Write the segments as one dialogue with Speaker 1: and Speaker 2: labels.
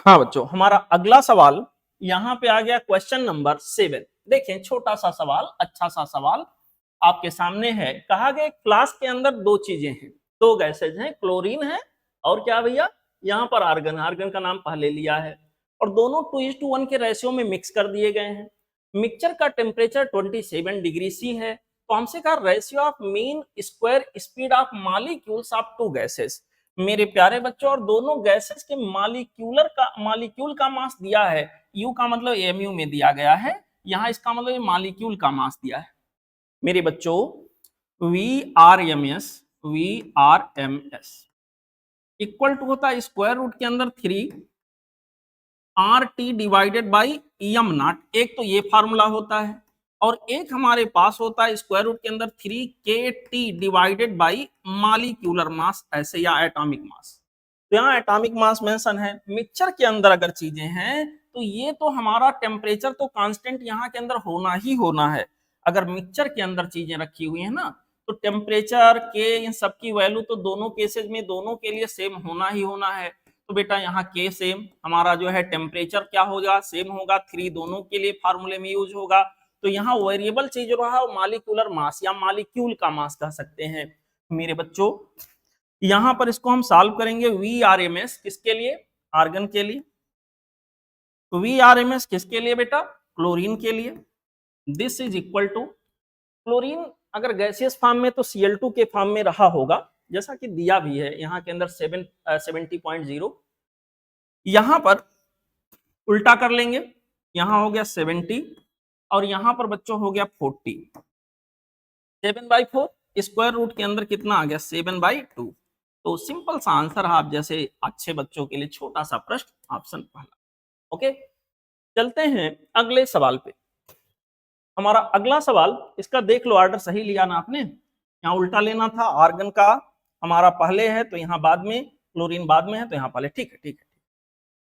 Speaker 1: हाँ बच्चों, हमारा अगला सवाल यहाँ पे आ गया क्वेश्चन नंबर 7। देखें, छोटा सा सवाल, अच्छा सा सवाल आपके सामने है। कहा गया फ्लास्क के अंदर दो चीजें हैं, दो गैसेज हैं, क्लोरीन है और क्या भैया, यहाँ पर आर्गन। आर्गन का नाम पहले लिया है और दोनों 2:1 के रेशियो में मिक्स कर दिए गए हैं। मिक्सचर का टेम्परेचर 27 डिग्री सी है। तो हमसे कहा ratio of mean square speed of molecules of two gases. मेरे प्यारे बच्चों, और दोनों गैसेस के मॉलिक्यूल का मास दिया है। यू का मतलब एमयू में दिया गया है, यहाँ इसका मतलब मॉलिक्यूल का मास दिया है। मेरे बच्चों, V R M S equal to होता है स्क्वायर रूट के अंदर 3 RT divided by M naught. एक तो ये फार्मूला होता है और एक हमारे पास होता है स्क्वायर रूट के अंदर 3KT divided by molecular mass, ऐसे या एटॉमिक मास। तो यहाँ एटॉमिक मास मेंशन है। मिक्सचर के अंदर अगर चीजें हैं तो ये तो हमारा टेम्परेचर तो कांस्टेंट यहाँ के अंदर होना ही होना है। अगर मिक्सचर के अंदर चीजें रखी हुई है ना, तो टेम्परेचर के इन सब की वैल्यू तो दोनों केसेस में दोनों के लिए सेम होना ही होना है। तो बेटा यहाँ के सेम, हमारा जो है टेम्परेचर क्या होगा, सेम होगा। 3 दोनों के लिए फार्मूले में यूज होगा। तो यहाँ वेरिएबल चीज रहा मॉलिक्यूलर मास या मॉलिक्यूल का मास कह सकते हैं। मेरे बच्चों, यहां पर इसको हम सॉल्व करेंगे। VRMS किसके लिए, आर्गन के लिए। तो VRMS किसके लिए बेटा, क्लोरीन के लिए। This is equal to chlorine अगर गैसियस फॉर्म में तो Cl2 के फॉर्म में रहा होगा, जैसा कि दिया भी है यहाँ के अंदर 70.0। यहां पर उल्टा कर लेंगे, यहां हो गया 70 और यहां पर बच्चों हो गया 40। 7/4 स्क्वायर रूट के अंदर कितना आ गया, 7/2। तो सिंपल सा आंसर है, आप जैसे अच्छे बच्चों के लिए छोटा सा प्रश्न, ऑप्शन पहला। ओके, चलते हैं अगले सवाल पे। हमारा अगला सवाल, इसका देख लो ऑर्डर सही लिया ना आपने, यहाँ उल्टा लेना था। आर्गन का हमारा पहले है तो यहाँ बाद में, क्लोरीन बाद में है तो यहाँ पहले। ठीक है, ठीक है।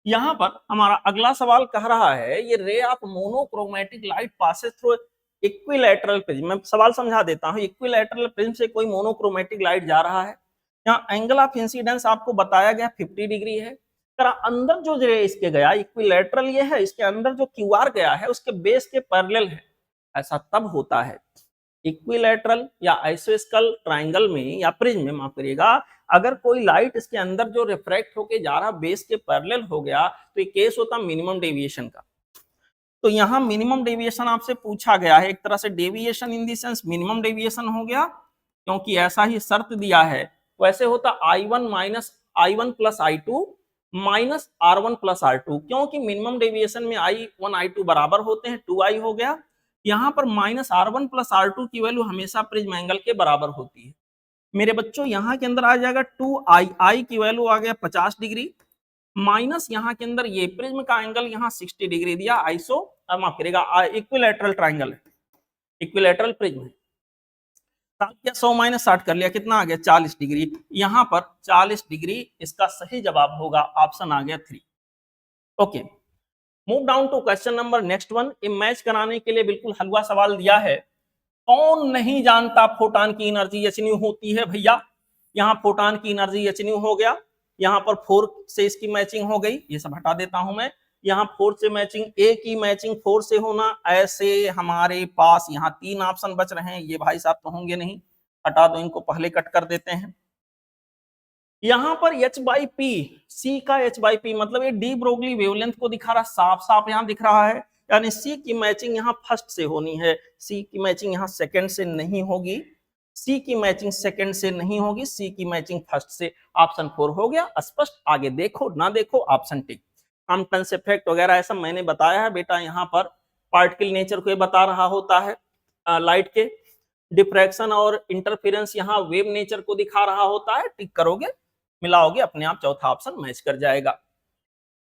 Speaker 1: यहाँ पर हमारा अगला सवाल कह रहा है ये ray of monochromatic light passes through equilateral prism. मैं सवाल समझा देता हूँ। इक्विलैटरल प्रिज्म से कोई मोनोक्रोमेटिक लाइट जा रहा है। यहाँ एंगल ऑफ इंसिडेंस आपको बताया गया 50 डिग्री है। अंदर जो रे इसके गया, इक्विलैटरल ये है, इसके अंदर जो QR गया है उसके बेस के पैरेलल है। ऐसा तब होता है इक्विलैटरल या आइसोस्केल ट्रायंगल में या प्रिज्म में, माफ करिएगा, अगर कोई लाइट इसके अंदर जो रिफ्रैक्ट होके जा रहा बेस के पैरेलल हो गया तो ये केस होता मिनिमम डेविएशन का। तो यहाँ मिनिमम डेविएशन आपसे पूछा गया है, एक तरह से deviation in the sense minimum deviation हो गया, क्योंकि ऐसा ही शर्त दिया है। वैसे होता I1 plus I2 minus R1 plus R2, क्योंकि मिनिमम डेविएशन में I1 I2 बराबर होते हैं, 2I हो गया। यहाँ पर माइनस R1 प्लस R2 की वैल्यू हमेशा प्रिज्म एंगल के बराबर होती है। मेरे बच्चों, यहाँ के अंदर आ जाएगा 2I की वैल्यू आ गया 50 डिग्री, माइनस यहाँ के अंदर ये प्रिज्म का एंगल यहाँ 60 डिग्री दिया। आइसो माफ करिएगा, इक्विलैटरल ट्रायंगल है, इक्विलैटरल प्रिज्म है। 100 माइनस 60 कर लिया, कितना आ गया 40 डिग्री। यहाँ पर 40 डिग्री इसका सही जवाब होगा, ऑप्शन आ गया 3। Okay, move down to question number next one. Match कराने के लिए बिल्कुल हलवा सवाल दिया है। कौन नहीं जानता फोटॉन की एनर्जी एच न्यू होती है भैया। यहाँ फोटॉन की एनर्जी एच न्यू हो गया, यहाँ पर 4 से इसकी मैचिंग हो गई, ये सब हटा देता हूं मैं। यहाँ 4 से मैचिंग, ए की मैचिंग 4 से होना, ऐसे हमारे पास यहाँ 3 ऑप्शन बच रहे हैं। ये भाई साहब तो होंगे नहीं, हटा दो इनको, पहले कट कर देते हैं। यहाँ पर H/P, C का H/P मतलब ये डी ब्रोगली वेवलेंथ को दिखा रहा, साफ साफ यहाँ दिख रहा है। यानी C की मैचिंग यहाँ फर्स्ट से होनी है, C की मैचिंग यहाँ सेकंड से नहीं होगी, C की मैचिंग सेकंड से नहीं होगी, C की मैचिंग फर्स्ट से। ऑप्शन 4 हो गया स्पष्ट। आगे देखो ना देखो, ऑप्शन टिक। कॉम्पटेंस इफेक्ट वगैरह ऐसा मैंने बताया है बेटा। यहाँ पर पार्टिकल नेचर को बता रहा होता है लाइट के, डिफ्रैक्शन और इंटरफेरेंस यहाँ वेव नेचर को दिखा रहा होता है। टिक करोगे, मिलाओगे, अपने आप चौथा ऑप्शन मैच कर जाएगा।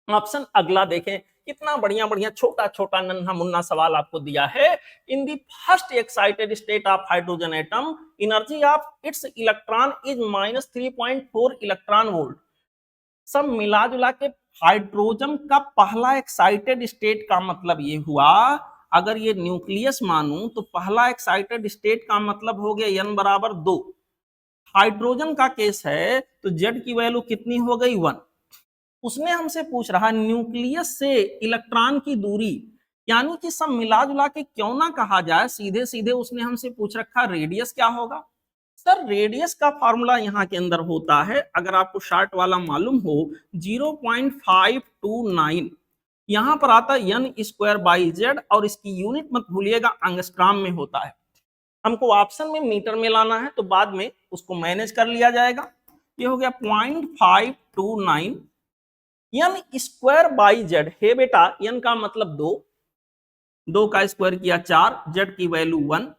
Speaker 1: ऑप्शन अगला देखें, कितना बढ़िया बढ़िया छोटा छोटा नन्हा मुन्ना सवाल आपको दिया है। In the first excited state of hydrogen atom, energy of its electron is -3.4 electron volt. सब मिला जुला के हाइड्रोजन का पहला एक्साइटेड स्टेट का मतलब ये हुआ, अगर ये न्यूक्लियस मानूं तो पहला एक्साइटेड स्टेट का मतलब हो गया n बराबर 2। हाइड्रोजन का केस है तो Z की वैल्यू कितनी हो गई 1। उसने हमसे पूछ रहा न्यूक्लियस से इलेक्ट्रॉन की दूरी, यानी कि सब मिला जुला के क्यों ना कहा जाए, सीधे सीधे उसने हमसे पूछ रखा रेडियस क्या होगा। सर रेडियस का फॉर्मूला यहाँ के अंदर होता है, अगर आपको शार्ट वाला मालूम हो, 0.529, यहाँ पर आता है एन स्क्वायर बाई जेड, और इसकी यूनिट मत भूलिएगा एंगस्ट्रॉम में होता है। हमको ऑप्शन में मीटर में लाना है तो बाद में उसको मैनेज कर लिया जाएगा। ये हो गया 0.529 एन स्क्वायर बाई जेड है बेटा, एन का मतलब 2, 2 का स्क्वायर किया 4, जेड की वैल्यू 1।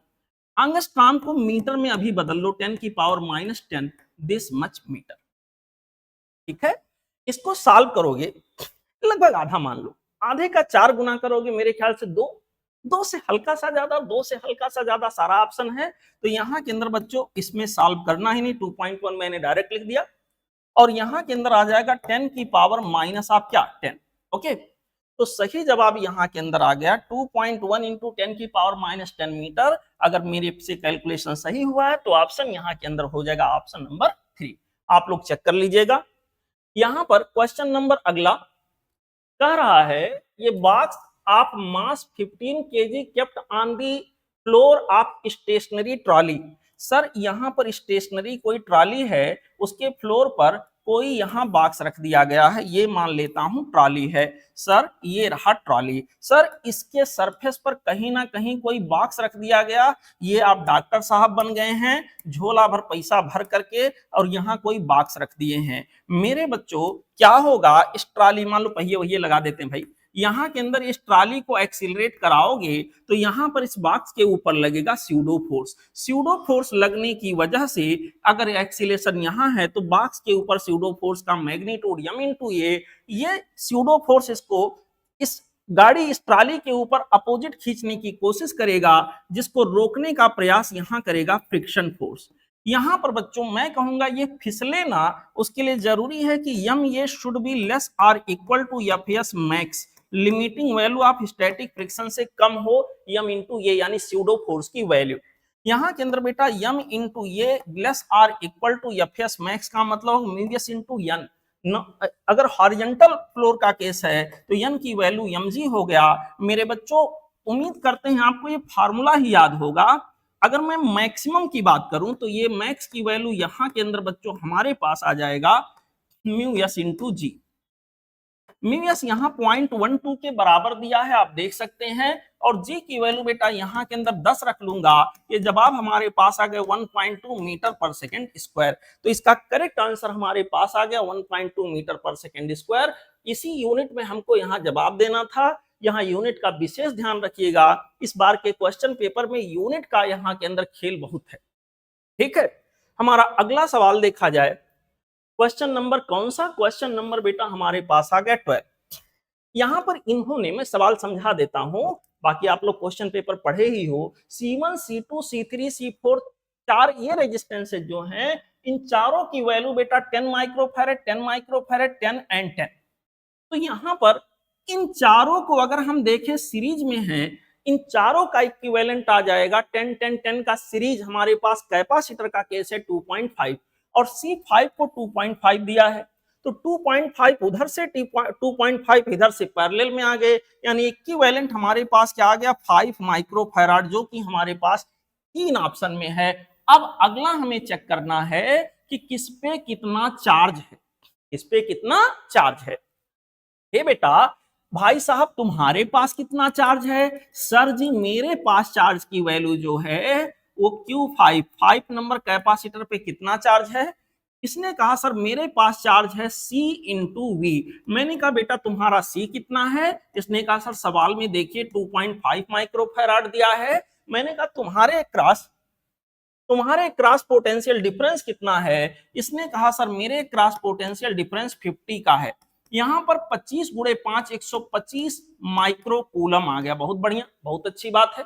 Speaker 1: एंगस्ट्रॉम को मीटर में अभी बदल लो, 10 की पावर -10 दिस मच मीटर। ठीक है, इसको सॉल्व करोगे लगभग आधा मान लो, आधे का 4 गुना करोगे मेरे ख्याल से 2, 2 से हल्का सा ज्यादा, 2 से हल्का सा ज्यादा सारा ऑप्शन है। तो यहाँ के अंदर बच्चों इसमें सॉल्व करना ही नहीं, 2.1 मैंने डायरेक्ट लिख दिया, और यहाँ के अंदर आ जाएगा 10 की पावर माइनस आप क्या 10। ओके, तो सही जवाब यहाँ के अंदर आ गया 2.1 इंटू 10 की पावर -10 मीटर। अगर मेरे से कैलकुलेशन सही हुआ है तो ऑप्शन यहाँ के अंदर हो जाएगा ऑप्शन नंबर 3। आप लोग चेक कर लीजिएगा। यहाँ पर क्वेश्चन नंबर अगला कह रहा है, ये box of mass 15 KG kept on the floor of stationery trolley. Sir यहाँ पर स्टेशनरी कोई ट्रॉली है, उसके फ्लोर पर कोई यहाँ बॉक्स रख दिया गया है, ये मान लेता हूं ट्रॉली है। सर ये रहा ट्रॉली, सर इसके सरफेस पर कहीं ना कहीं कोई बॉक्स रख दिया गया, ये आप डॉक्टर साहब बन गए हैं झोला भर पैसा भर करके, और यहाँ कोई बॉक्स रख दिए हैं। मेरे बच्चों क्या होगा, इस ट्रॉली मान लो पहिए वहिए लगा देते हैं भाई, यहाँ के अंदर इस ट्रॉली को एक्सीलरेट कराओगे तो यहाँ पर इस बॉक्स के ऊपर लगेगा स्यूडो फोर्स। स्यूडो फोर्स लगने की वजह से अगर एक्सीलेशन यहाँ है तो बॉक्स के ऊपर स्यूडो फोर्स का मैग्नीट्यूड m इंटू ये स्यूडो फोर्स इसको इस गाड़ी इस ट्रॉली के ऊपर अपोजिट खींचने की कोशिश करेगा, जिसको रोकने का प्रयास यहाँ करेगा फ्रिक्शन फोर्स। यहाँ पर बच्चों मैं कहूंगा ये फिसले ना, उसके लिए जरूरी है कि यम ये should be less or equal to F max, limiting value of static friction से कम हो यम इंटू ये, यानी स्यूडो फोर्स की वैल्यू। यहाँ के अंदर बेटा यम इंटू ये less or equal to F max का मतलब म्यूएस इंटू एन। अगर हॉरिजॉन्टल फ्लोर का केस है तो एन की वैल्यू mg हो गया। मेरे बच्चों उम्मीद करते हैं आपको ये फार्मूला ही याद होगा। अगर मैं मैक्सिमम की बात करूं तो ये मैक्स की वैल्यू यहाँ के अंदर बच्चों हमारे पास आ जाएगा म्यू एस इंटू जी। म्यू एस यहाँ 0.12 के बराबर दिया है, आप देख सकते हैं, और जी की वैल्यू बेटा यहाँ के अंदर 10 रख लूंगा, ये जवाब हमारे पास आ गया 1.2 मीटर पर सेकेंड स्क्वायर। तो इसका करेक्ट आंसर हमारे पास आ गया 1.2 मीटर पर सेकेंड स्क्वायर। इसी यूनिट में हमको यहाँ जवाब देना था। यहाँ यूनिट का विशेष ध्यान रखिएगा, इस बार के क्वेश्चन पेपर में यूनिट का यहाँ के अंदर खेल बहुत है। ठीक है, हमारा अगला सवाल देखा जाए, क्वेश्चन नंबर कौन सा, क्वेश्चन नंबर बेटा हमारे पास आ गया 12। यहां पर इन्होंने, मैं सवाल समझा देता हूं, बाकी आप लोग क्वेश्चन पेपर पढ़े ही हो, C1 C2 C3 C4 चार ये रेजिस्टेंसेज जो हैं, इन चारों की वैल्यू बेटा 10 माइक्रोफैरेड 10 माइक्रोफैरेड 10 एंड 10। तो यहां पर इन चारों को अगर हम देखें सीरीज में है, इन चारों का इक्विवेलेंट आ जाएगा 10 10 10 का सीरीज। हमारे पास कैपेसिटर का केस है 2.5 और C5 को 2.5 दिया है, तो 2.5 उधर से 2.5 इधर से पैरेलल में आ गए, यानी इक्विवेलेंट हमारे पास क्या आ गया 5 माइक्रोफैराड, जो कि हमारे पास 3 ऑप्शन में है। अब अगला हमें चेक करना है कि किस पे कितना चार्ज है, किस पे कितना चार्ज है। हे बेटा भाई साहब तुम्हारे पास कितना चार्ज है? सर जी मेरे पास चार्ज की वैल्यू जो है वो Q5 5 नंबर कैपेसिटर पे कितना चार्ज है? इसने कहा सर मेरे पास चार्ज है C इंटू वी। मैंने कहा बेटा तुम्हारा C कितना है? इसने कहा सर सवाल में देखिए 2.5 माइक्रोफैराड दिया है। मैंने कहा तुम्हारे क्रॉस पोटेंशियल डिफरेंस कितना है? इसने कहा सर मेरे क्रॉस पोटेंशियल डिफरेंस 50 का है। यहाँ पर 25 गुणे 5 125 माइक्रो कूलम आ गया। बहुत बढ़िया, बहुत अच्छी बात है।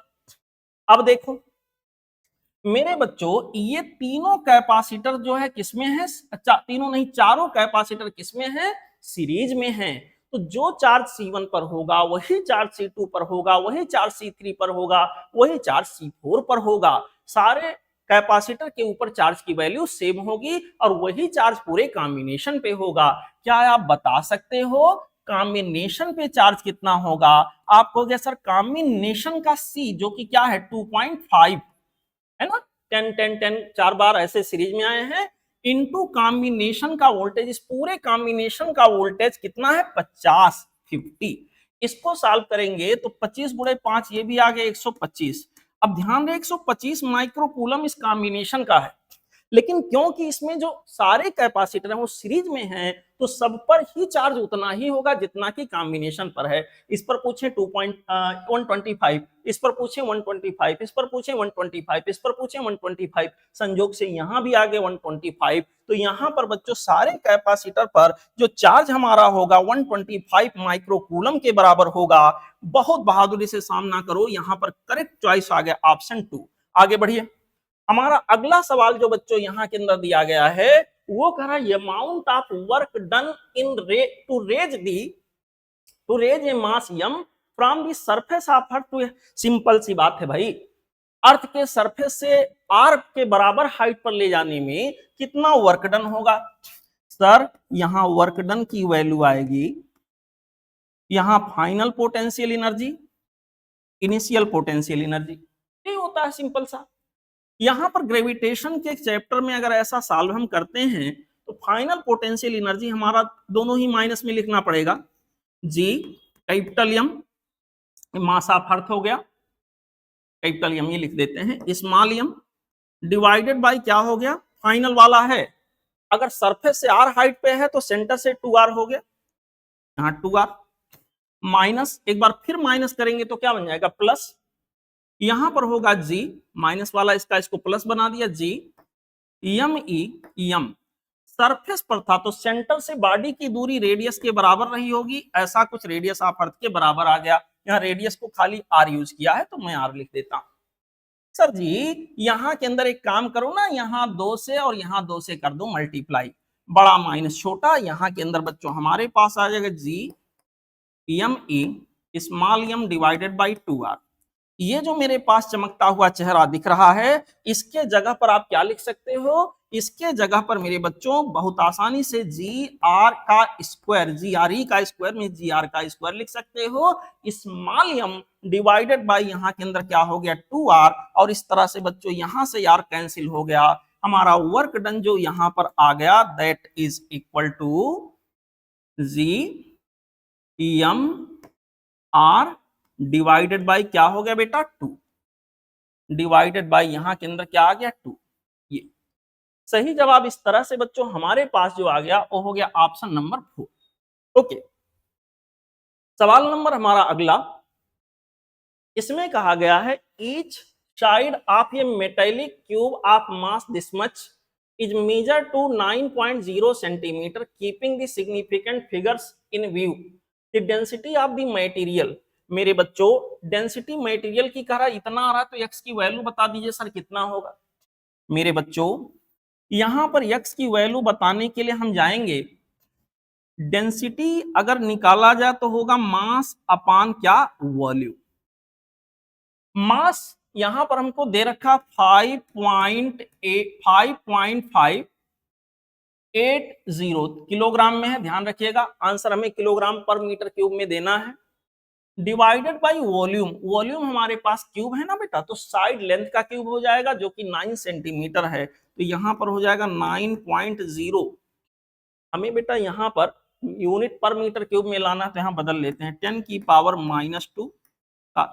Speaker 1: अब देखो मेरे बच्चों ये तीनों कैपेसिटर जो है किसमें है? अच्छा तीनों नहीं, चारों कैपेसिटर किसमें है? सीरीज में है। तो जो चार्ज C1 पर होगा वही चार्ज C2 पर होगा, वही चार्ज C3 पर होगा, वही चार्ज C4 पर होगा। सारे कैपेसिटर के ऊपर चार्ज की वैल्यू सेम होगी और वही चार्ज पूरे कॉम्बिनेशन पे होगा। क्या आप बता सकते हो कॉम्बिनेशन पे चार्ज कितना होगा? आप कहोगे सर कॉम्बिनेशन का सी जो कि क्या है 2.5 है ना, 10 10 10 4 बार ऐसे सीरीज में आए हैं, इनटू कॉम्बिनेशन का वोल्टेज, इस पूरे कॉम्बिनेशन का वोल्टेज कितना है 50। इसको सॉल्व करेंगे तो 25 गुणे 5 ये भी आ गया 125। अब ध्यान रहे 125 माइक्रो कूलम इस कॉम्बिनेशन का है, लेकिन क्योंकि इसमें जो सारे कैपेसिटर हैं वो सीरीज में हैं तो सब पर ही चार्ज उतना ही होगा जितना कि कॉम्बिनेशन पर है। इस पर पूछे 125, इस पर पूछे 125, इस पर पूछे 125, इस पर पूछे 125, संयोग से यहां भी आ गए 125। तो यहां पर बच्चों सारे कैपेसिटर पर जो चार्ज हमारा होगा 125 माइक्रो कूलम के बराबर होगा। बहुत बहादुरी से सामना करो, यहां पर करेक्ट चॉइस आ गया ऑप्शन 2। आगे बढ़िए, हमारा अगला सवाल जो बच्चों यहां के अंदर दिया गया है वो कह रहा है amount of work done in to raise a mass M from the surface of earth to. Simple सी बात है भाई, अर्थ के सरफेस से आर के बराबर हाइट पर ले जाने में कितना वर्क डन होगा? सर यहां वर्क डन की वैल्यू आएगी, यहां final potential energy, initial potential energy, ये होता है सिंपल सा। यहां पर ग्रेविटेशन के चैप्टर में अगर ऐसा सॉल्व हम करते हैं तो फाइनल पोटेंशियल एनर्जी हमारा दोनों ही माइनस में लिखना पड़ेगा, G capital M mass of earth हो गया, कैपिटल एम ये लिख देते हैं, स्मॉल एम डिवाइडेड बाय क्या हो गया फाइनल वाला है, अगर सरफेस से आर हाइट पे है तो सेंटर से 2r हो गया, यहाँ 2r माइनस, एक बार फिर माइनस करेंगे तो क्या बन जाएगा प्लस, यहां पर होगा जी माइनस वाला इसका इसको प्लस बना दिया, जी यम ई यम सरफेस पर था तो सेंटर से बॉडी की दूरी रेडियस के बराबर रही होगी, ऐसा कुछ रेडियस ऑफ अर्थ के बराबर आ गया। यहाँ रेडियस को खाली आर यूज किया है तो मैं आर लिख देता हूं। सर जी यहां के अंदर एक काम करो ना, यहां 2 से और यहां 2 से कर दो मल्टीप्लाई, बड़ा माइनस छोटा, यहां के अंदर बच्चों हमारे पास आ जाएगा G M E small M divided by 2r। ये जो मेरे पास चमकता हुआ चेहरा दिख रहा है इसके जगह पर आप क्या लिख सकते हो? इसके जगह पर मेरे बच्चों बहुत आसानी से जी आर का स्क्वायर, जी आर ई का स्क्वायर में जी आर का स्क्वायर लिख सकते हो, स्मॉल एम डिवाइडेड बाय यहाँ के अंदर क्या हो गया 2r, और इस तरह से बच्चों यहां से यार कैंसिल हो गया, हमारा वर्क डन जो यहां पर आ गया that is equal to G M R divided by क्या हो गया बेटा 2, डिवाइडेड बाय यहां के अंदर क्या आ गया 2। ये सही जवाब इस तरह से बच्चों हमारे पास जो आ गया वो हो गया ऑप्शन नंबर 4। ओके, सवाल नंबर हमारा अगला, इसमें कहा गया है each side of a metallic cube of mass this much is measure to 9.0 centimetre keeping the significant figures in view the density of the material. मेरे बच्चों डेंसिटी मटेरियल की कह रहा इतना आ रहा तो एक्स की वैल्यू बता दीजिए सर कितना होगा। मेरे बच्चों यहां पर एक्स की वैल्यू बताने के लिए हम जाएंगे, डेंसिटी अगर निकाला जाए तो होगा मास अपान क्या वॉल्यूम। मास यहां पर हमको दे रखा 5.580 किलोग्राम में है, ध्यान रखिएगा आंसर हमें किलोग्राम पर मीटर क्यूब में देना है, डिवाइडेड बाय वॉल्यूम, वॉल्यूम हमारे पास क्यूब है ना बेटा तो साइड लेंथ का क्यूब हो जाएगा जो कि 9 सेंटीमीटर है, तो यहां पर हो जाएगा 9.0, हमें बेटा यहां पर यूनिट पर मीटर क्यूब में लाना तो यहां बदल लेते हैं 10 की पावर -2 का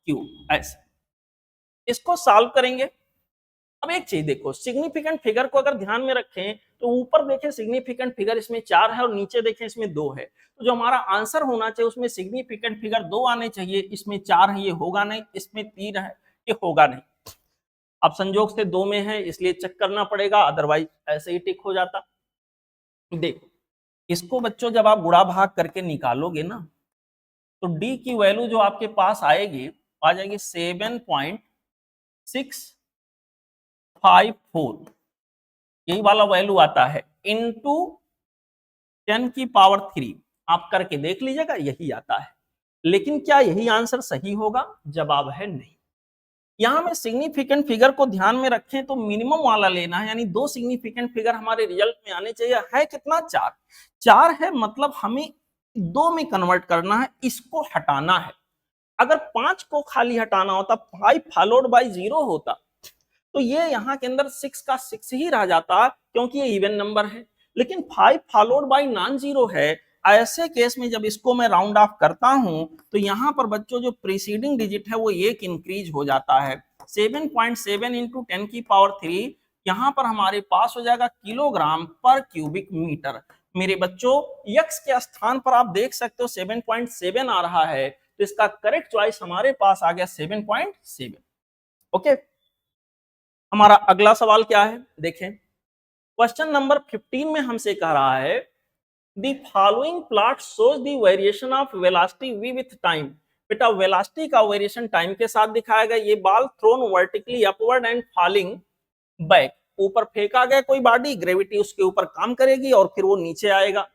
Speaker 1: क्यूब, ऐसे इसको सॉल्व करेंगे। अब एक चीज देखो, सिग्निफिकेंट फिगर को अगर ध्यान में रखें तो ऊपर देखें सिग्निफिकेंट फिगर इसमें 4 है और नीचे देखें इसमें 2 है, तो जो हमारा आंसर होना चाहिए उसमें सिग्निफिकेंट फिगर 2 आने चाहिए, इसमें 4 है ये होगा नहीं, इसमें 3 है ये होगा नहीं। अब संजोग से 2 में है इसलिए चेक करना पड़ेगा, अदरवाइज ऐसे ही टिक हो जाता। देखो इसको बच्चों जब आप गुणा भाग करके निकालोगे ना तो डी की वैल्यू जो आपके पास आएगी आ जाएगी 7.654, यही वाला वैल्यू आता है, इंटू 10 की पावर 3, आप करके देख लीजिएगा यही आता है। लेकिन क्या यही आंसर सही होगा? जवाब है नहीं, यहाँ में सिग्निफिकेंट फिगर को ध्यान में रखें तो मिनिमम वाला लेना है, यानी 2 सिग्निफिकेंट फिगर हमारे रिजल्ट में आने चाहिए। है कितना? 4। 4 है, मतलब हमें 2 में कन्वर्ट करना है, इसको हटाना है। अगर 5 को खाली हटाना होता, 5 फॉलोड बाय 0 होता, तो ये यहाँ के अंदर 6 का 6 ही रह जाता, क्योंकि ये इवन नंबर है। लेकिन 5 फॉलोड बाय नॉन जीरो है। ऐसे केस में जब इसको मैं राउंड ऑफ करता हूं तो यहाँ पर बच्चों जो प्रीसीडिंग डिजिट है वो एक इंक्रीज हो जाता है। 7.7 इंटू 10 की पावर 3, यहाँ पर हमारे पास हो जाएगा किलोग्राम पर क्यूबिक मीटर। मेरे बच्चों यक्स के स्थान पर आप देख सकते हो 7.7 आ रहा है, तो इसका करेक्ट चॉइस हमारे पास आ गया 7.7। ओके, हमारा अगला सवाल क्या है देखें। क्वेश्चन नंबर 15 में हमसे कह रहा है the following plot shows the variation of velocity v with time. बेटा वेलोसिटी का वेरिएशन टाइम के साथ दिखाया गया। ये ball thrown vertically upward and falling back, ऊपर फेंका गया कोई बॉडी, ग्रेविटी उसके ऊपर काम करेगी और फिर वो नीचे आएगा।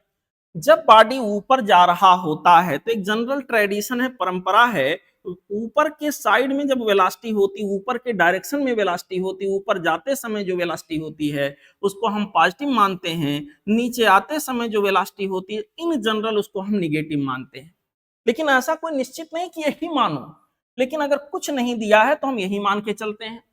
Speaker 1: जब बॉडी ऊपर जा रहा होता है तो एक जनरल ट्रेडिशन है, परंपरा है, ऊपर के साइड में जब वेलोसिटी होती, ऊपर के डायरेक्शन में वेलोसिटी होती, ऊपर जाते समय जो वेलोसिटी होती है उसको हम पॉजिटिव मानते हैं, नीचे आते समय जो वेलोसिटी होती है इन जनरल उसको हम निगेटिव मानते हैं। लेकिन ऐसा कोई निश्चित नहीं कि यही मानो, लेकिन अगर कुछ नहीं दिया है तो हम यही मान के चलते हैं।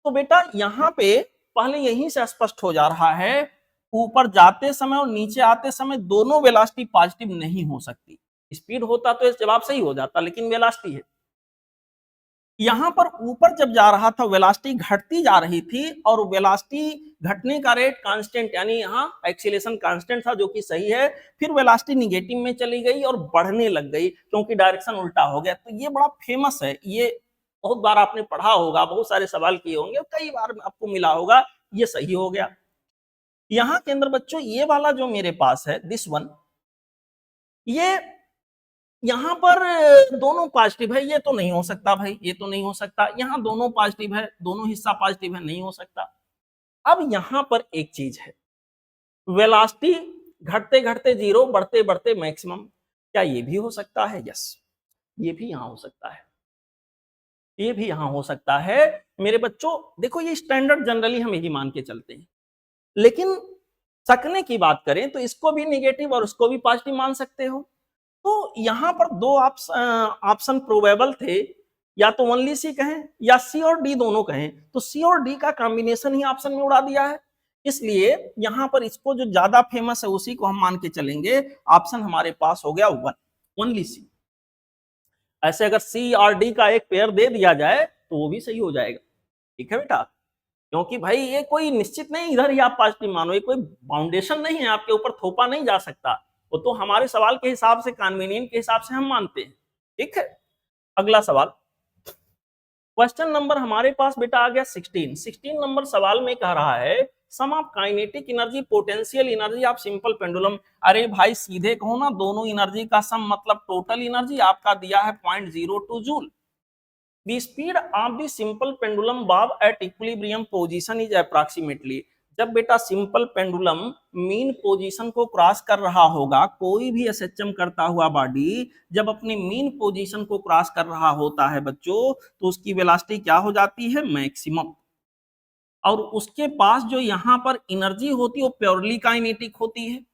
Speaker 1: तो बेटा यहाँ पे पहले यहीं से स्पष्ट हो जा रहा है, ऊपर जाते समय और नीचे आते समय दोनों वेलोसिटी पॉजिटिव नहीं हो सकती। स्पीड होता तो जवाब सही हो जाता, लेकिन वेलोसिटी है। यहाँ पर ऊपर जब जा रहा था वेलोसिटी घटती जा रही थी, और वेलोसिटी घटने का रेट कांस्टेंट, यानी यहाँ एक्सीलरेशन कांस्टेंट था जो कि सही है। फिर वेलोसिटी निगेटिव में चली गई और बढ़ने लग गई क्योंकि डायरेक्शन उल्टा हो गया। तो ये बड़ा फेमस है, ये बहुत बार आपने पढ़ा होगा, बहुत सारे सवाल किए होंगे, कई बार आपको मिला होगा। ये सही हो गया। यहाँ के अंदर बच्चों ये वाला जो मेरे पास है दिस वन, ये यहाँ पर दोनों पॉजिटिव है, ये तो नहीं हो सकता भाई, ये तो नहीं हो सकता। यहाँ दोनों पॉजिटिव है, दोनों हिस्सा पॉजिटिव है, नहीं हो सकता। अब यहाँ पर एक चीज है, वेलोसिटी घटते घटते जीरो, बढ़ते बढ़ते मैक्सिमम, क्या ये भी हो सकता है? यस, ये भी यहाँ हो सकता है, ये भी यहाँ हो सकता है। मेरे बच्चों देखो, ये स्टैंडर्ड जनरली हम यही मान के चलते हैं, लेकिन सकने की बात करें तो इसको भी नेगेटिव और उसको भी पॉजिटिव मान सकते हो। तो यहाँ पर दो ऑप्शन प्रोबेबल थे, या तो ओनली सी कहें या सी और डी दोनों कहें, तो सी और डी का कॉम्बिनेशन ही ऑप्शन में उड़ा दिया है। इसलिए यहाँ पर इसको जो ज्यादा फेमस है उसी को हम मान के चलेंगे। ऑप्शन हमारे पास हो गया वन, ओनली सी। ऐसे अगर सी और डी का एक पेयर दे दिया जाए तो वो भी सही हो जाएगा। ठीक है बेटा, क्योंकि भाई ये कोई निश्चित नहीं इधर ही आप पॉजिटिव मानो, ये कोई बाउंडेशन नहीं है, आपके ऊपर थोपा नहीं जा सकता। वो तो हमारे सवाल के हिसाब से, कन्वीनियंट के हिसाब से हम मानते हैं। ठीक है, अगला सवाल, क्वेश्चन नंबर हमारे पास बेटा आ गया 16 नंबर सवाल में कह रहा है sum of kinetic energy potential energy of simple pendulum. अरे भाई सीधे कहो ना, दोनों एनर्जी का सम मतलब टोटल एनर्जी आपका दिया है 0.02 joule. The speed of the simple pendulum bob at equilibrium position is approximately। जब बेटा सिंपल पेंडुलम मीन पोजीशन को क्रॉस कर रहा होगा, कोई भी एसएचएम करता हुआ बॉडी जब अपने मीन पोजीशन को क्रॉस कर रहा होता है बच्चों, तो उसकी वेलोसिटी क्या हो जाती है? मैक्सिमम। और उसके पास जो यहाँ पर एनर्जी होती है वो प्योरली काइनेटिक होती है।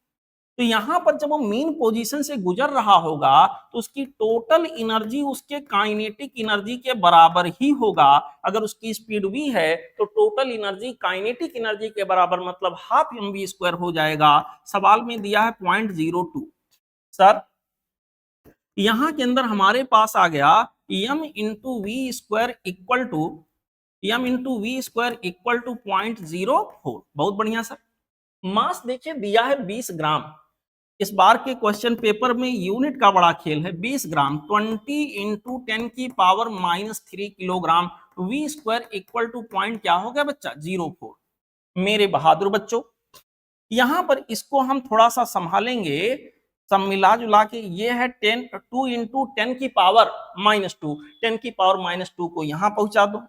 Speaker 1: तो यहाँ पर जब वो मेन पोजीशन से गुजर रहा होगा तो उसकी टोटल एनर्जी उसके काइनेटिक एनर्जी के बराबर ही होगा। अगर उसकी स्पीड v है तो टोटल एनर्जी काइनेटिक एनर्जी के बराबर, मतलब हाफ mv² हो जाएगा। सवाल में दिया है 0.02। सर यहाँ के अंदर हमारे पास आ गया m into V square equal to m into V square equal to 0.04। बहुत बढ़िया सर। मास देखिए दिया है 20 ग्राम। इस बार के क्वेश्चन पेपर में यूनिट का बड़ा खेल है। 20 ग्राम 20 इंटू 10 की power -3 kilogram, V square equal to point क्या हो गया बच्चा? 0.4। मेरे बहादुर बच्चों, यहां पर इसको हम थोड़ा सा संभालेंगे, सब मिला जुला के ये है 2 इंटू 10 की पावर -2, 10 की पावर -2 को यहां पहुंचा दो,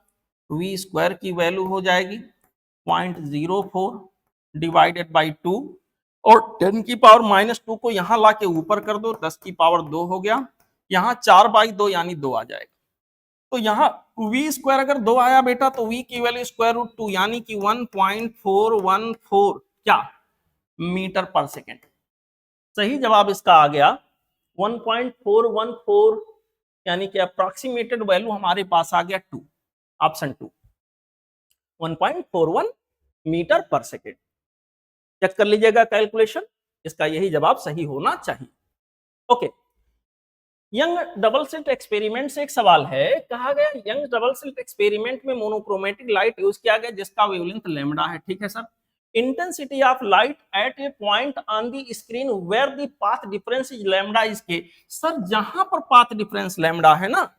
Speaker 1: वी स्क्वायर की वैल्यू हो जाएगी 0.04 डिवाइडेड बाई 2, और 10 की पावर -2 को यहां ला के ऊपर कर दो, 10 की पावर 2 हो गया, यहाँ 4/2 यानी 2 आ जाएगा। तो यहाँ v स्क्वायर अगर 2 आया बेटा तो v की वैल्यू स्क्वायर रूट 2 यानी कि 1.414 क्या मीटर पर सेकेंड। सही जवाब इसका आ गया 1.414 यानी कि अप्रोक्सीमेटेड वैल्यू हमारे पास आ गया 2, option 2 1.41 metre per second. Check कर लीजिएगा कैलकुलेशन, इसका यही जवाब सही होना चाहिए। Okay, Young double slit experiment से एक सवाल है, कहा गया यंग डबल स्लिट एक्सपेरिमेंट में मोनोक्रोमेटिक लाइट यूज किया गया जिसका वेवलेंथ लैम्बडा है। ठीक है sir, intensity of light at a point on the screen where the path difference is lambda is K. Sir जहां पर पाथ डिफरेंस लैम्बडा है ना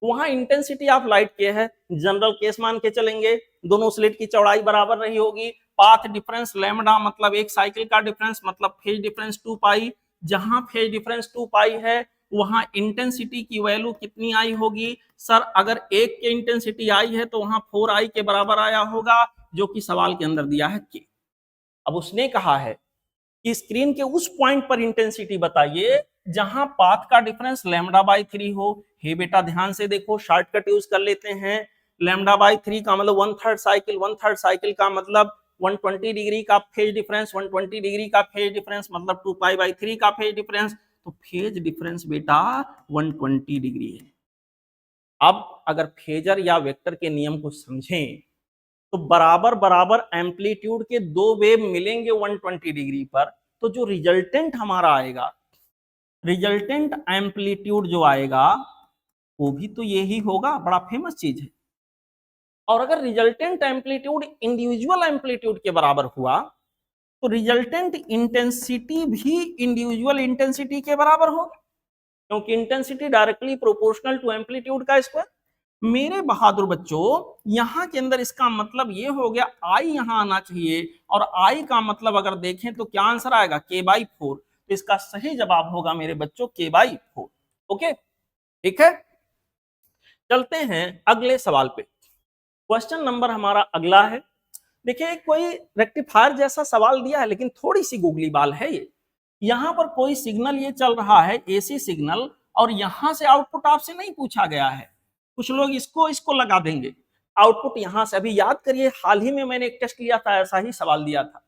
Speaker 1: वहां इंटेंसिटी ऑफ लाइट के है। जनरल केस मान के चलेंगे, दोनों स्लिट की चौड़ाई बराबर रही होगी, पाथ डिफरेंस लैम्बडा मतलब एक साइकिल का डिफरेंस मतलब फेज डिफरेंस 2 पाई। जहां फेज डिफरेंस 2 पाई है वहां इंटेंसिटी की वैल्यू कितनी आई होगी सर? अगर एक के इंटेंसिटी आई है तो वहां 4i के बराबर आया होगा जो कि सवाल के अंदर दिया है के। अब उसने कहा है कि स्क्रीन के उस पॉइंट पर इंटेंसिटी बताइए जहां पाथ का डिफरेंस लैम्बडा बाई 3 हो। हे बेटा ध्यान से देखो, शॉर्टकट यूज कर लेते हैं। लैम्बडा बाई 3 का मतलब 1/3 साइकिल, 1/3 साइकिल का मतलब 120 डिग्री का फेज डिफरेंस, 120 डिग्री का फेज डिफरेंस मतलब 2 पाई बाई 3 का फेज डिफरेंस। तो फेज डिफरेंस बेटा 120 डिग्री है। अब अगर फेजर या वेक्टर के नियम को समझें तो बराबर बराबर एम्पलीट्यूड के दो वेव मिलेंगे 120 डिग्री पर, तो जो रिजल्टेंट हमारा आएगा, रिजल्टेंट एम्पलीट्यूड जो आएगा वो भी तो यही होगा। बड़ा फेमस चीज है। और अगर रिजल्टेंट एम्पलीट्यूड इंडिविजुअल एम्पलीट्यूड के बराबर हुआ तो रिजल्टेंट इंटेंसिटी भी इंडिविजुअल इंटेंसिटी के बराबर होगी, क्योंकि intensity directly proportional to amplitude का स्क्वायर। मेरे बहादुर बच्चों यहां के अंदर इसका मतलब ये हो गया आई यहां आना चाहिए, और आई का मतलब अगर देखें तो क्या आंसर आएगा k/4। तो इसका सही जवाब होगा मेरे बच्चों k/4। ओके ठीक है, चलते हैं अगले सवाल पे। क्वेश्चन नंबर हमारा अगला है। देखिए कोई रेक्टिफायर जैसा सवाल दिया है लेकिन थोड़ी सी गूगली बाल है ये। यहां पर कोई सिग्नल ये चल रहा है एसी सिग्नल, और यहां से आउटपुट आपसे नहीं पूछा गया है। कुछ लोग इसको इसको लगा देंगे आउटपुट यहां से। अभी याद करिए हाल ही में मैंने एक टेस्ट लिया था, ऐसा ही सवाल दिया था,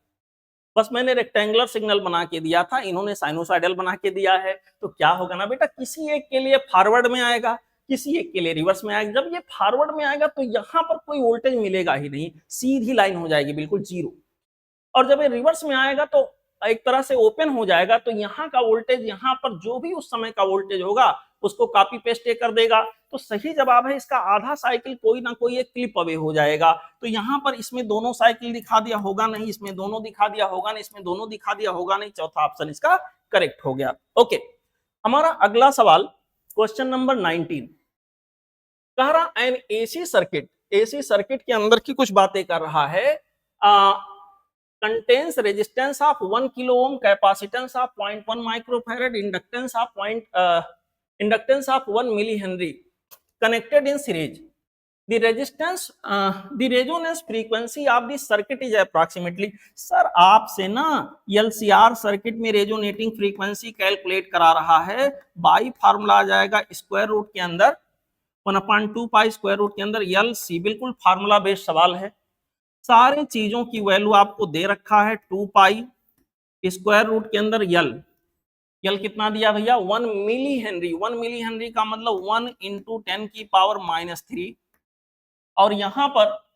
Speaker 1: बस मैंने रेक्टेंगुलर सिग्नल बना के दिया था, इन्होंने साइनोसाइडल बना के दिया है। तो क्या होगा ना बेटा, किसी एक के लिए फॉरवर्ड में आएगा, किसी एक के लिए रिवर्स में आएगा। जब ये फॉरवर्ड में आएगा तो यहां पर कोई वोल्टेज मिलेगा ही नहीं, सीधी लाइन हो जाएगी बिल्कुल जीरो। और जब ये रिवर्स में आएगा तो एक तरह से ओपन हो जाएगा, तो यहाँ का वोल्टेज यहाँ पर जो भी उस समय का वोल्टेज होगा उसको कॉपी पेस्ट कर देगा। तो सही जवाब है इसका आधा साइकिल कोई ना कोई एक क्लिप अवे हो जाएगा। तो यहाँ पर इसमें दोनों साइकिल दिखा दिया होगा नहीं, इसमें दोनों दिखा दिया होगा नहीं, इसमें दोनों दिखा दिया होगा नहीं, चौथा ऑप्शन इसका करेक्ट हो गया। ओके, हमारा अगला सवाल क्वेश्चन नंबर 19 कह रहा N AC circuit, AC circuit के अंदर की कुछ बातें कर रहा है। contains resistance of 1 kilo ohm, capacitance of 0.1 microfarad, inductance of 1 millihenry connected in series. The resonance frequency of the circuit is approximately। Sir आपसे ना LCR सर्किट में रेजोनेटिंग फ्रीक्वेंसी कैलकुलेट करा रहा है, बाई फार्मूला आ जाएगा स्क्वायर रूट के अंदर 1/2 pi square root के अंदर LC, बिल्कुल फार्मूला बेस्ड सवाल है। सारे चीजों की वैल्यू आपको दे रखा है 2 पाई स्क्वायर रूट के अंदर यल कितना दिया भैया 1 मिली हेनरी। 1 मिली हेनरी का मतलब 1 इंटू 10 की पावर -3, और यहां पर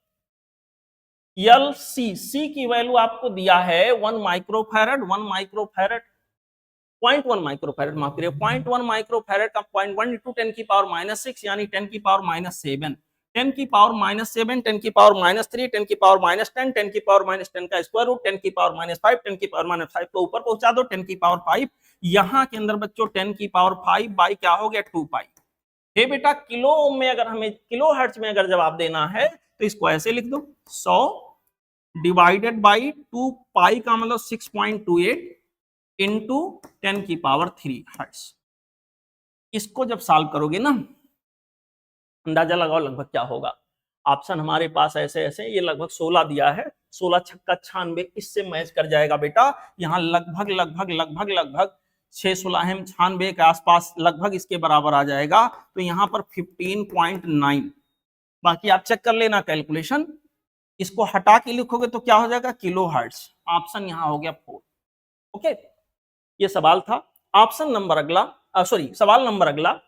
Speaker 1: यल सी की वैल्यू आपको दिया है 1 माइक्रोफैरड, 1 माइक्रोफैरड 0.1 माइक्रोफैरड, माफ करिए 0.1 माइक्रोफैरड का 0.1 इंटू 10 की पावर -6 यानी 10 की पावर -7, 10 की पावर -7, 10 की पावर -3, 10 की पावर -10, 10 की पावर -10 का स्क्वायर रूट, 10 की पावर -5, 10 की पावर -5 को ऊपर पहुंचा दो 10 की पावर 5। यहाँ के अंदर बच्चों 10 की पावर 5 बाई क्या हो गया 2 पाई। हे बेटा किलो ओम में अगर हमें किलो हर्ट्ज में अगर जवाब देना है तो इसको ऐसे लिख दो 100 डिवाइडेड बाई 2 पाई का मतलब 6.28 इंटू 10 की पावर 3 हर्ट्ज। इसको जब सॉल्व करोगे ना अंदाजा लगाओ लगभग क्या होगा। ऑप्शन हमारे पास ऐसे ऐसे, ये लगभग 16 दिया है, 16 छक्का 96 इससे मैच कर जाएगा बेटा। यहाँ लगभग लगभग लगभग लगभग 6 96 के आसपास लगभग इसके बराबर आ जाएगा, तो यहाँ पर 15.9। बाकी आप चेक कर लेना कैलकुलेशन, इसको हटा के लिखोगे तो क्या हो जाएगा, किलो हर्ट्ज। ऑप्शन यहाँ हो गया 4। ओके, ये सवाल था। ऑप्शन नंबर अगला, सॉरी सवाल नंबर अगला।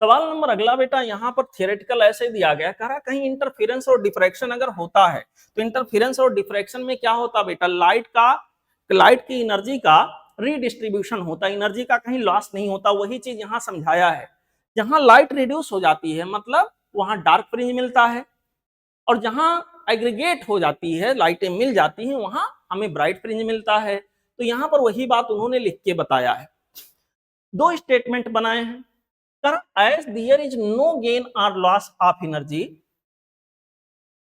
Speaker 1: सवाल नंबर अगला बेटा यहाँ पर थियोरेटिकल ऐसे दिया गया, कह रहा कहीं इंटरफेरेंस और डिफ्रैक्शन अगर होता है तो इंटरफेरेंस और डिफ्रैक्शन में क्या होता बेटा, लाइट की एनर्जी का रीडिस्ट्रीब्यूशन होता है, एनर्जी का कहीं लॉस नहीं होता। वही चीज यहाँ समझाया है, जहां लाइट रिड्यूस हो जाती है मतलब वहां डार्क फ्रिंज मिलता है, और जहां एग्रीगेट हो जाती है, लाइटें मिल जाती हैं, वहां हमें ब्राइट फ्रिंज मिलता है। तो यहां पर वही बात उन्होंने लिख के बताया है। दो स्टेटमेंट बनाए हैं, as there is no gain or loss of energy,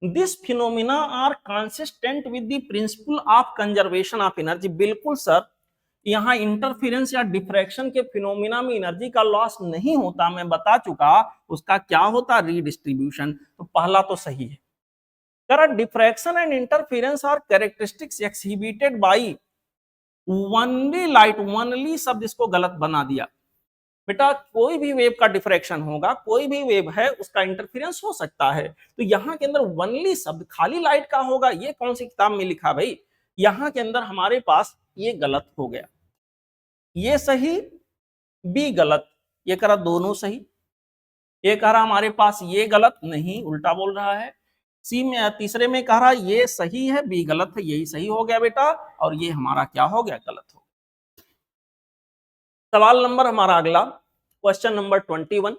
Speaker 1: this phenomena are consistent with the principle of conservation of energy। बिल्कुल सर, यहाँ इंटरफेरेंस या डिफ्रैक्शन के फिनोमिना में एनर्जी का लॉस नहीं होता, मैं बता चुका। उसका क्या होता, रीडिस्ट्रीब्यूशन। तो पहला तो सही है। Diffraction and interference are characteristics exhibited by only light. Only शब्द इसको गलत बना दिया बेटा, कोई भी वेव का डिफ्रैक्शन होगा, कोई भी वेव है उसका इंटरफेरेंस हो सकता है। तो यहाँ के अंदर ओनली शब्द खाली लाइट का होगा, ये कौन सी किताब में लिखा भाई? यहाँ के अंदर हमारे पास ये गलत हो गया, ये सही बी गलत, ये कह रहा दोनों सही, ये कह रहा हमारे पास ये गलत, नहीं उल्टा बोल रहा है। सी में तीसरे में कह रहा ये सही है बी गलत है, यही सही हो गया बेटा, और ये हमारा क्या हो गया, गलत हो गया। सवाल नंबर हमारा अगला, क्वेश्चन नंबर 21।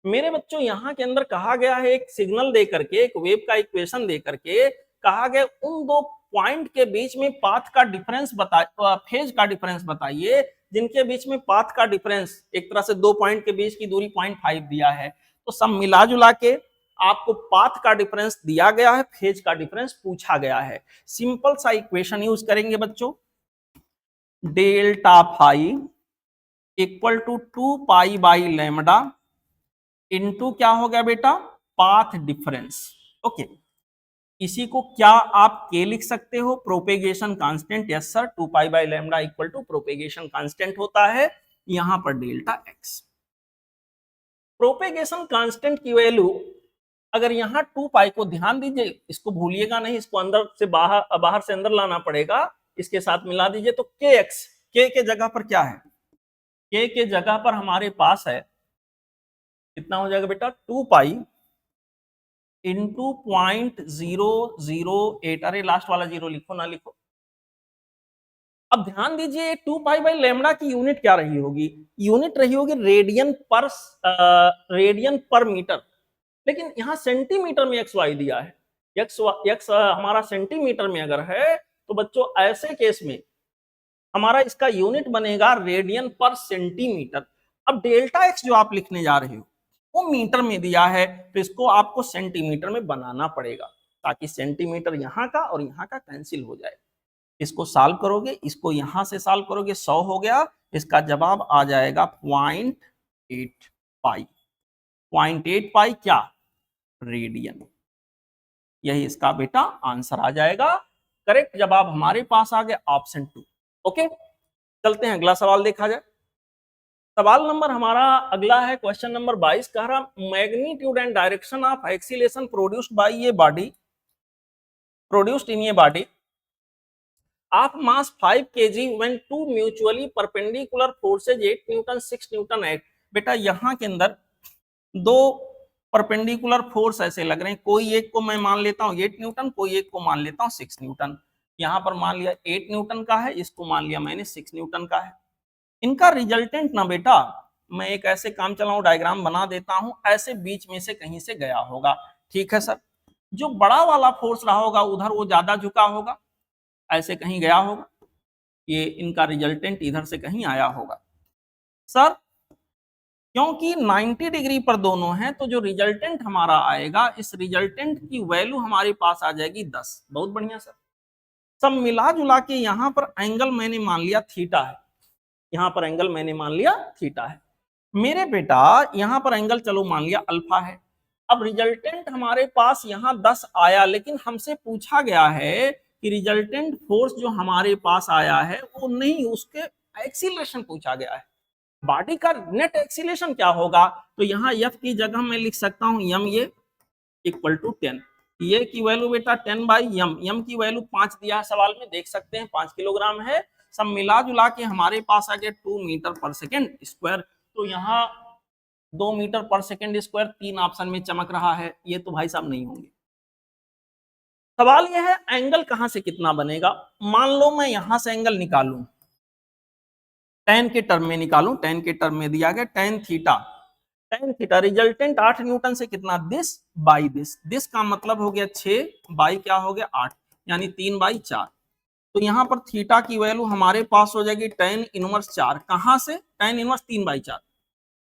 Speaker 1: मेरे बच्चों यहाँ के अंदर कहा गया है, एक सिग्नल दे करके, एक वेव का इक्वेशन दे करके कहा गया उन दो पॉइंट के बीच में पाथ का डिफरेंस बताइए, फेज का डिफरेंस बताइए, जिनके बीच में पाथ का डिफरेंस, एक तरह से दो पॉइंट के बीच की दूरी 0.5 दिया है। तो सब मिला जुला के आपको पाथ का डिफरेंस दिया गया है, फेज का डिफरेंस पूछा गया है। सिंपल सा इक्वेशन यूज करेंगे बच्चों, delta phi equal to 2 pi by lambda into क्या हो गया बेटा, पाथ डिफरेंस। ओके, इसी को क्या आप के लिख सकते हो, propagation constant. Yes sir, 2 pi by lambda equal to propagation constant होता है, यहां पर डेल्टा एक्स। प्रोपेगेशन कांस्टेंट की वैल्यू, अगर यहाँ 2 पाई को ध्यान दीजिए, इसको भूलिएगा नहीं, इसको अंदर से बाहर से अंदर लाना पड़ेगा, इसके साथ मिला दीजिए तो के एक्स, के के जगह पर क्या है, के के जगह पर हमारे पास है कितना हो जाएगा बेटा, 2 पाई इंटू 0.008। अरे लास्ट वाला जीरो लिखो ना लिखो। अब ध्यान दीजिए 2 पाई बाई लैम्डा की यूनिट क्या रही होगी, यूनिट रही होगी रेडियन पर मीटर, लेकिन यहाँ सेंटीमीटर में एक्स वाई दिया है। एक्स हमारा सेंटीमीटर में अगर है तो बच्चों ऐसे केस में हमारा इसका यूनिट बनेगा रेडियन पर सेंटीमीटर। अब डेल्टा एक्स जो आप लिखने जा रहे हो वो मीटर में दिया है, तो इसको आपको सेंटीमीटर में बनाना पड़ेगा, ताकि सेंटीमीटर यहाँ का और यहाँ का कैंसिल हो जाए। इसको सॉल्व करोगे, इसको यहां से सॉल्व करोगे, 100 हो गया, इसका जवाब आ जाएगा 0.8 पाई। 0.8 पाई क्या, रेडियन। यही इसका बेटा आंसर आ जाएगा। करेक्ट जवाब हमारे पास आ गया ऑप्शन 2। ओके, चलते हैं अगला सवाल देखा जाए। सवाल नंबर हमारा अगला है क्वेश्चन नंबर 22, कह रहा magnitude and direction of acceleration produced by a body, produced in a body of mass 5 kg when two mutually perpendicular forces 8 Newton 6 Newton act। बेटा यहाँ के अंदर दो परपेंडिकुलर फोर्स ऐसे लग रहे हैं, कोई एक को मैं मान लेता हूँ 8 न्यूटन, कोई एक को मान लेता हूँ 6 न्यूटन। यहाँ पर मान लिया 8 न्यूटन का है, इसको मान लिया मैंने 6 न्यूटन का है। इनका रिजल्टेंट ना बेटा, मैं एक ऐसे काम चलाऊं, डायग्राम बना देता हूं, ऐसे बीच में से कहीं से गया होगा। ठीक है सर, जो बड़ा वाला फोर्स रहा होगा उधर वो ज्यादा झुका होगा, ऐसे कहीं गया होगा, ये इनका रिजल्टेंट इधर से कहीं आया होगा। सर क्योंकि 90 डिग्री पर दोनों हैं, तो जो रिजल्टेंट हमारा आएगा, इस रिजल्टेंट की वैल्यू हमारे पास आ जाएगी 10। बहुत बढ़िया सर। सब मिला जुला के यहाँ पर एंगल मैंने मान लिया थीटा है, यहाँ पर एंगल मैंने मान लिया थीटा है। मेरे बेटा यहाँ पर एंगल चलो मान लिया अल्फा है। अब रिजल्टेंट हमारे पास यहाँ 10 आया, लेकिन हमसे पूछा गया है कि रिजल्टेंट फोर्स जो हमारे पास आया है वो नहीं, उसके एक्सीलरेशन पूछा गया है। बॉडी का नेट एक्सीलरेशन क्या होगा, तो यहाँ एफ की जगह मैं लिख सकता हूँ एम ए इक्वल टू 10। ये की वैल्यू बेटा 10 बाई एम, एम की वैल्यू 5 दिया है सवाल में, देख सकते हैं 5 किलोग्राम है। सब मिला जुला के हमारे पास आ गया 2 मीटर पर सेकेंड स्क्वायर। तो यहाँ 2 metre per second square 3 option में चमक रहा है, ये तो भाई साहब नहीं होंगे। सवाल यह है एंगल कहां से कितना बनेगा। मान लो मैं यहां से एंगल निकालूं, tan के टर्म में निकालूं, tan के टर्म में दिया गया tan theta, tan theta resultant 8 Newton से कितना, दिस बाई दिस का मतलब हो गया 6 बाई क्या हो गया 8, यानी 3/4। तो यहाँ पर थीटा की वैल्यू हमारे पास हो जाएगी tan इनवर्स 4, कहां से, tan इनवर्स 3/4,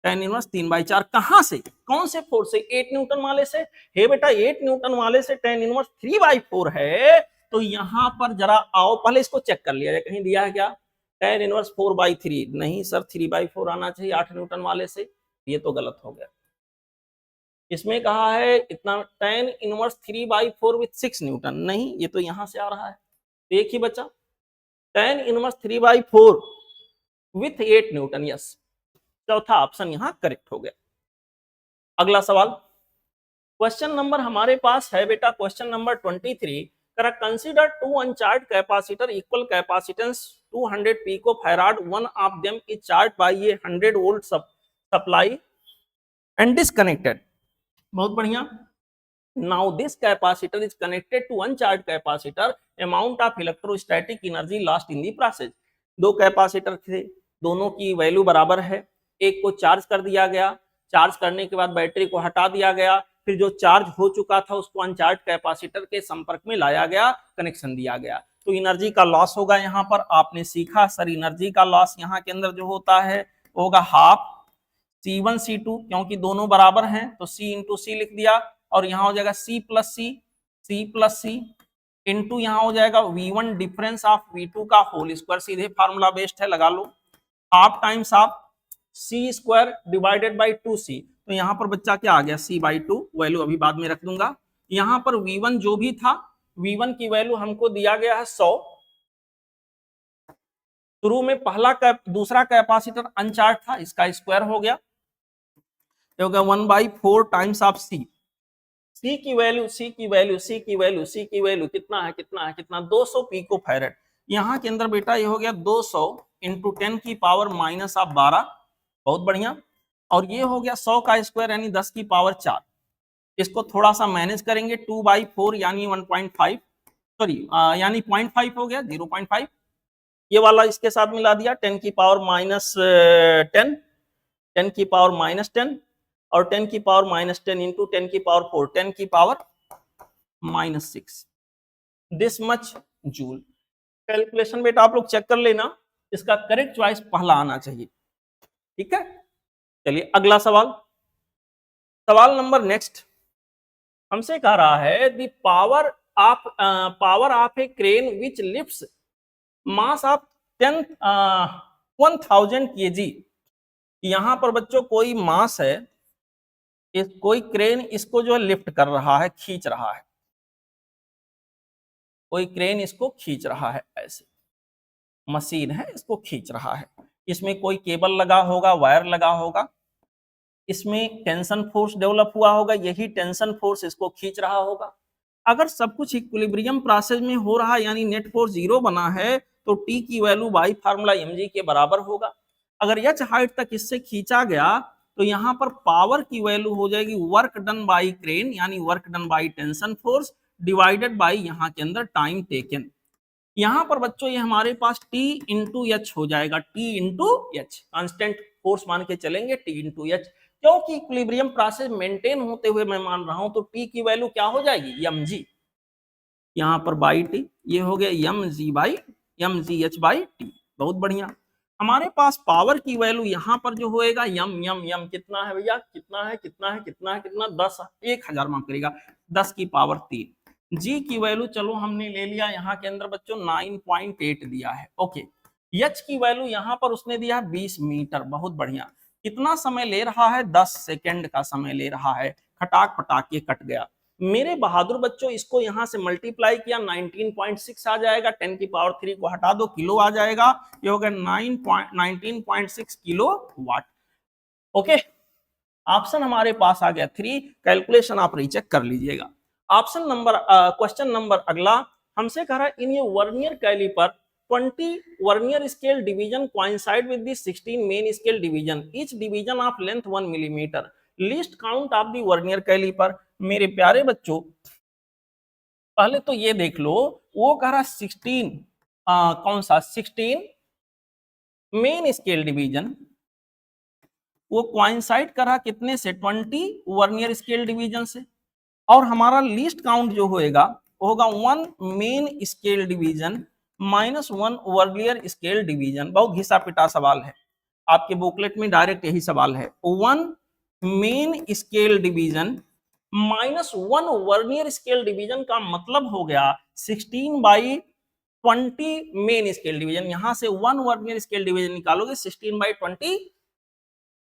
Speaker 1: tan इनवर्स 3/4 कहां से, कौन से फोर्स से, 8 न्यूटन वाले से। हे बेटा 8 न्यूटन वाले से tan इनवर्स 3/4 है, तो यहां पर जरा आओ पहले इसको चेक कर लिया जाए, कहीं दिया है क्या, tan इनवर्स 4/3, नहीं सर 3/4 आना चाहिए 8 न्यूटन वाले से, ये तो गलत हो गया। इसमें कहा है इतना tan इनवर्स 3/4 विथ 6 न्यूटन, नहीं ये तो यहां से आ रहा है, तो एक ही बचा tan inverse 3/4 with 8 Newton, yes, चौथा ऑप्शन यहां करेक्ट हो गया। अगला सवाल क्वेश्चन नंबर हमारे पास है बेटा question number 23, consider two uncharged capacitor equal capacitance 200 pico farad, one of them is charged by a 100 volt supply and disconnected. बहुत बढ़िया। Now this capacitor is connected to uncharged capacitor, amount of electrostatic energy lost in the process. दो capacitor थे, दोनों की value बराबर है, एक को चार्ज कर दिया गया, चार्ज करने के बाद बैटरी को हटा दिया गया, फिर जो चार्ज हो चुका था उसको अनचार्ज कैपेसिटर के संपर्क में लाया गया, कनेक्शन दिया गया, तो एनर्जी का लॉस होगा। यहाँ पर आपने सीखा सर एनर्जी का लॉस यहाँ के अंदर जो होता है होगा हाफ C1 C2, क्योंकि दोनों बराबर हैं तो C इंटू सी लिख दिया, और यहाँ हो जाएगा C प्लस सी इंटू यहाँ हो जाएगा V1 डिफरेंस ऑफ V2 का होल स्क्वायर, सीधे फार्मूला बेस्ड है लगा लो, half times of C square divided by 2C। तो यहाँ पर बच्चा क्या आ गया C/2, वैल्यू अभी बाद में रख दूंगा। यहाँ पर V1 जो भी था, V1 की वैल्यू हमको दिया गया है 100, शुरू में दूसरा कैपेसिटर अनचार्ज था, इसका स्क्वायर हो गया, 1/4 टाइम्स ऑफ सी की वैल्यू कितना 200 पिको फैरेड। यहाँ के अंदर बेटा ये हो गया 200 इंटू 10 की पावर माइनस ऑफ 12, बहुत बढ़िया, और ये हो गया 100 का स्क्वायर यानी 10 की पावर 4। इसको थोड़ा सा मैनेज करेंगे, 2/4 यानी 1.5, सॉरी यानी 0.5 हो गया 0.5, ये वाला इसके साथ मिला दिया, 10 की पावर माइनस 10, 10 की पावर माइनस 10, और 10 की पावर माइनस 10 इंटू 10 की पावर 4, 10 की power minus 6, this much joule. Calculation बेटा आप लोग चेक कर लेना, इसका करेक्ट चॉइस पहला आना चाहिए, ठीक है। चलिए अगला सवाल, सवाल नंबर नेक्स्ट हमसे कह रहा है the power of A crane which lifts mass of 1000 kg। यहां पर बच्चों कोई मास है, कोई क्रेन इसको जो है लिफ्ट कर रहा है, खींच रहा है, कोई क्रेन इसको खींच रहा है, ऐसे मशीन है इसको खींच रहा है, इसमें कोई केबल लगा होगा, वायर लगा होगा, इसमें टेंशन फोर्स डेवलप हुआ होगा, यही टेंशन फोर्स इसको खींच रहा होगा। अगर सब कुछ इक्विलिब्रियम प्रोसेस में हो रहा है यानी नेट फोर्स 0 बना है, तो टी की वैल्यू बाई फार्मूला mg के बराबर होगा। अगर h हाइट तक इससे खींचा गया तो यहाँ पर पावर की वैल्यू हो जाएगी वर्क डन बाई क्रेन यानी work done by tension force divided by यहाँ के अंदर टाइम टेकन। यहाँ पर बच्चों ये हमारे पास T इंटू एच हो जाएगा, T into H, constant force मान के चलेंगे, T इंटू एच, क्योंकि इक्विलिब्रियम प्रोसेस मेंटेन होते हुए मैं मान रहा हूं, तो T की वैल्यू क्या हो जाएगी mg, यहाँ पर बाई टी, ये हो गया mgh बाई टी। बहुत बढ़िया, हमारे पास पावर की वैल्यू यहाँ पर जो होएगा यम कितना है भैया, कितना 1000 माफ करेगा 10 की पावर 3। जी की वैल्यू चलो हमने ले लिया यहाँ के अंदर बच्चों 9.8 दिया है, ओके। एच की वैल्यू यहाँ पर उसने दिया है 20 मीटर, बहुत बढ़िया। कितना समय ले रहा है, 10 सेकेंड का समय ले रहा है, खटाक पटाक ये कट गया। मेरे बहादुर बच्चों इसको यहां से मल्टीप्लाई किया 19.6 आ जाएगा, 10 की पावर 3 को हटा दो, किलो आ जाएगा, ये हो गया 19.6 किलो वाट। ओके, ऑप्शन हमारे पास आ गया 3, कैलकुलेशन आप रीचेक कर लीजिएगा। ऑप्शन नंबर क्वेश्चन नंबर अगला हमसे कह रहा है in a vernier calliper 20 vernier scale division coincide with the 16 main scale division, each division of length 1 millimetre, least count of the vernier calliper. मेरे प्यारे बच्चों पहले तो ये देख लो, वो कह रहा 16 कौन सा 16 मेन स्केल डिवीजन, वो क्वाइंसाइड करा कितने से 20 वर्नियर स्केल डिवीजन से, और हमारा लीस्ट काउंट जो होएगा होगा 1 main scale division minus 1 vernier scale division. बहुत घिसा पिटा सवाल है, आपके बुकलेट में डायरेक्ट यही सवाल है, 1 main scale division minus 1 vernier scale division का मतलब हो गया 16/20 मेन स्केल डिवीजन। यहां से 1 वर्नियर स्केल डिवीजन निकालोगे 16/20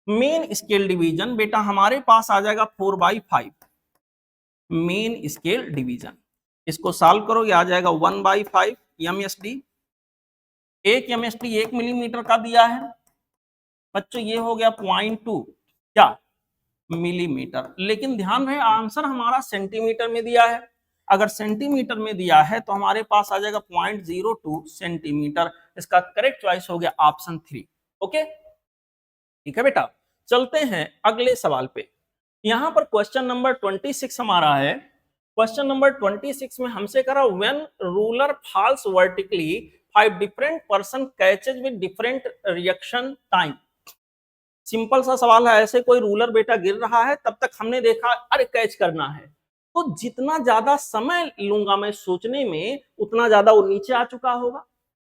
Speaker 1: मेन स्केल डिवीजन, बेटा हमारे पास आ जाएगा 4/5 मेन स्केल डिवीजन। इसको सॉल्व करोगे आ जाएगा 1/5 एमएसडी, एक एमएसडी 1 मिलीमीटर का दिया है बच्चों, ये हो गया 0.2 क्या मिलीमीटर, लेकिन ध्यान रहे आंसर हमारा सेंटीमीटर में दिया है। अगर सेंटीमीटर में दिया है तो हमारे पास आ जाएगा 0.02 सेंटीमीटर। इसका करेक्ट चॉइस हो गया ऑप्शन 3। ओके ठीक है बेटा, चलते हैं अगले सवाल पे। यहां पर क्वेश्चन नंबर 26 हमारा है। क्वेश्चन नंबर 26 में हमसे करा when ruler falls vertically 5 different person catches with different reaction time. Simple सा सवाल है, ऐसे कोई रूलर बेटा गिर रहा है, तब तक हमने देखा अरे कैच करना है, तो जितना ज्यादा समय लूंगा मैं सोचने में उतना ज्यादा वो नीचे आ चुका होगा,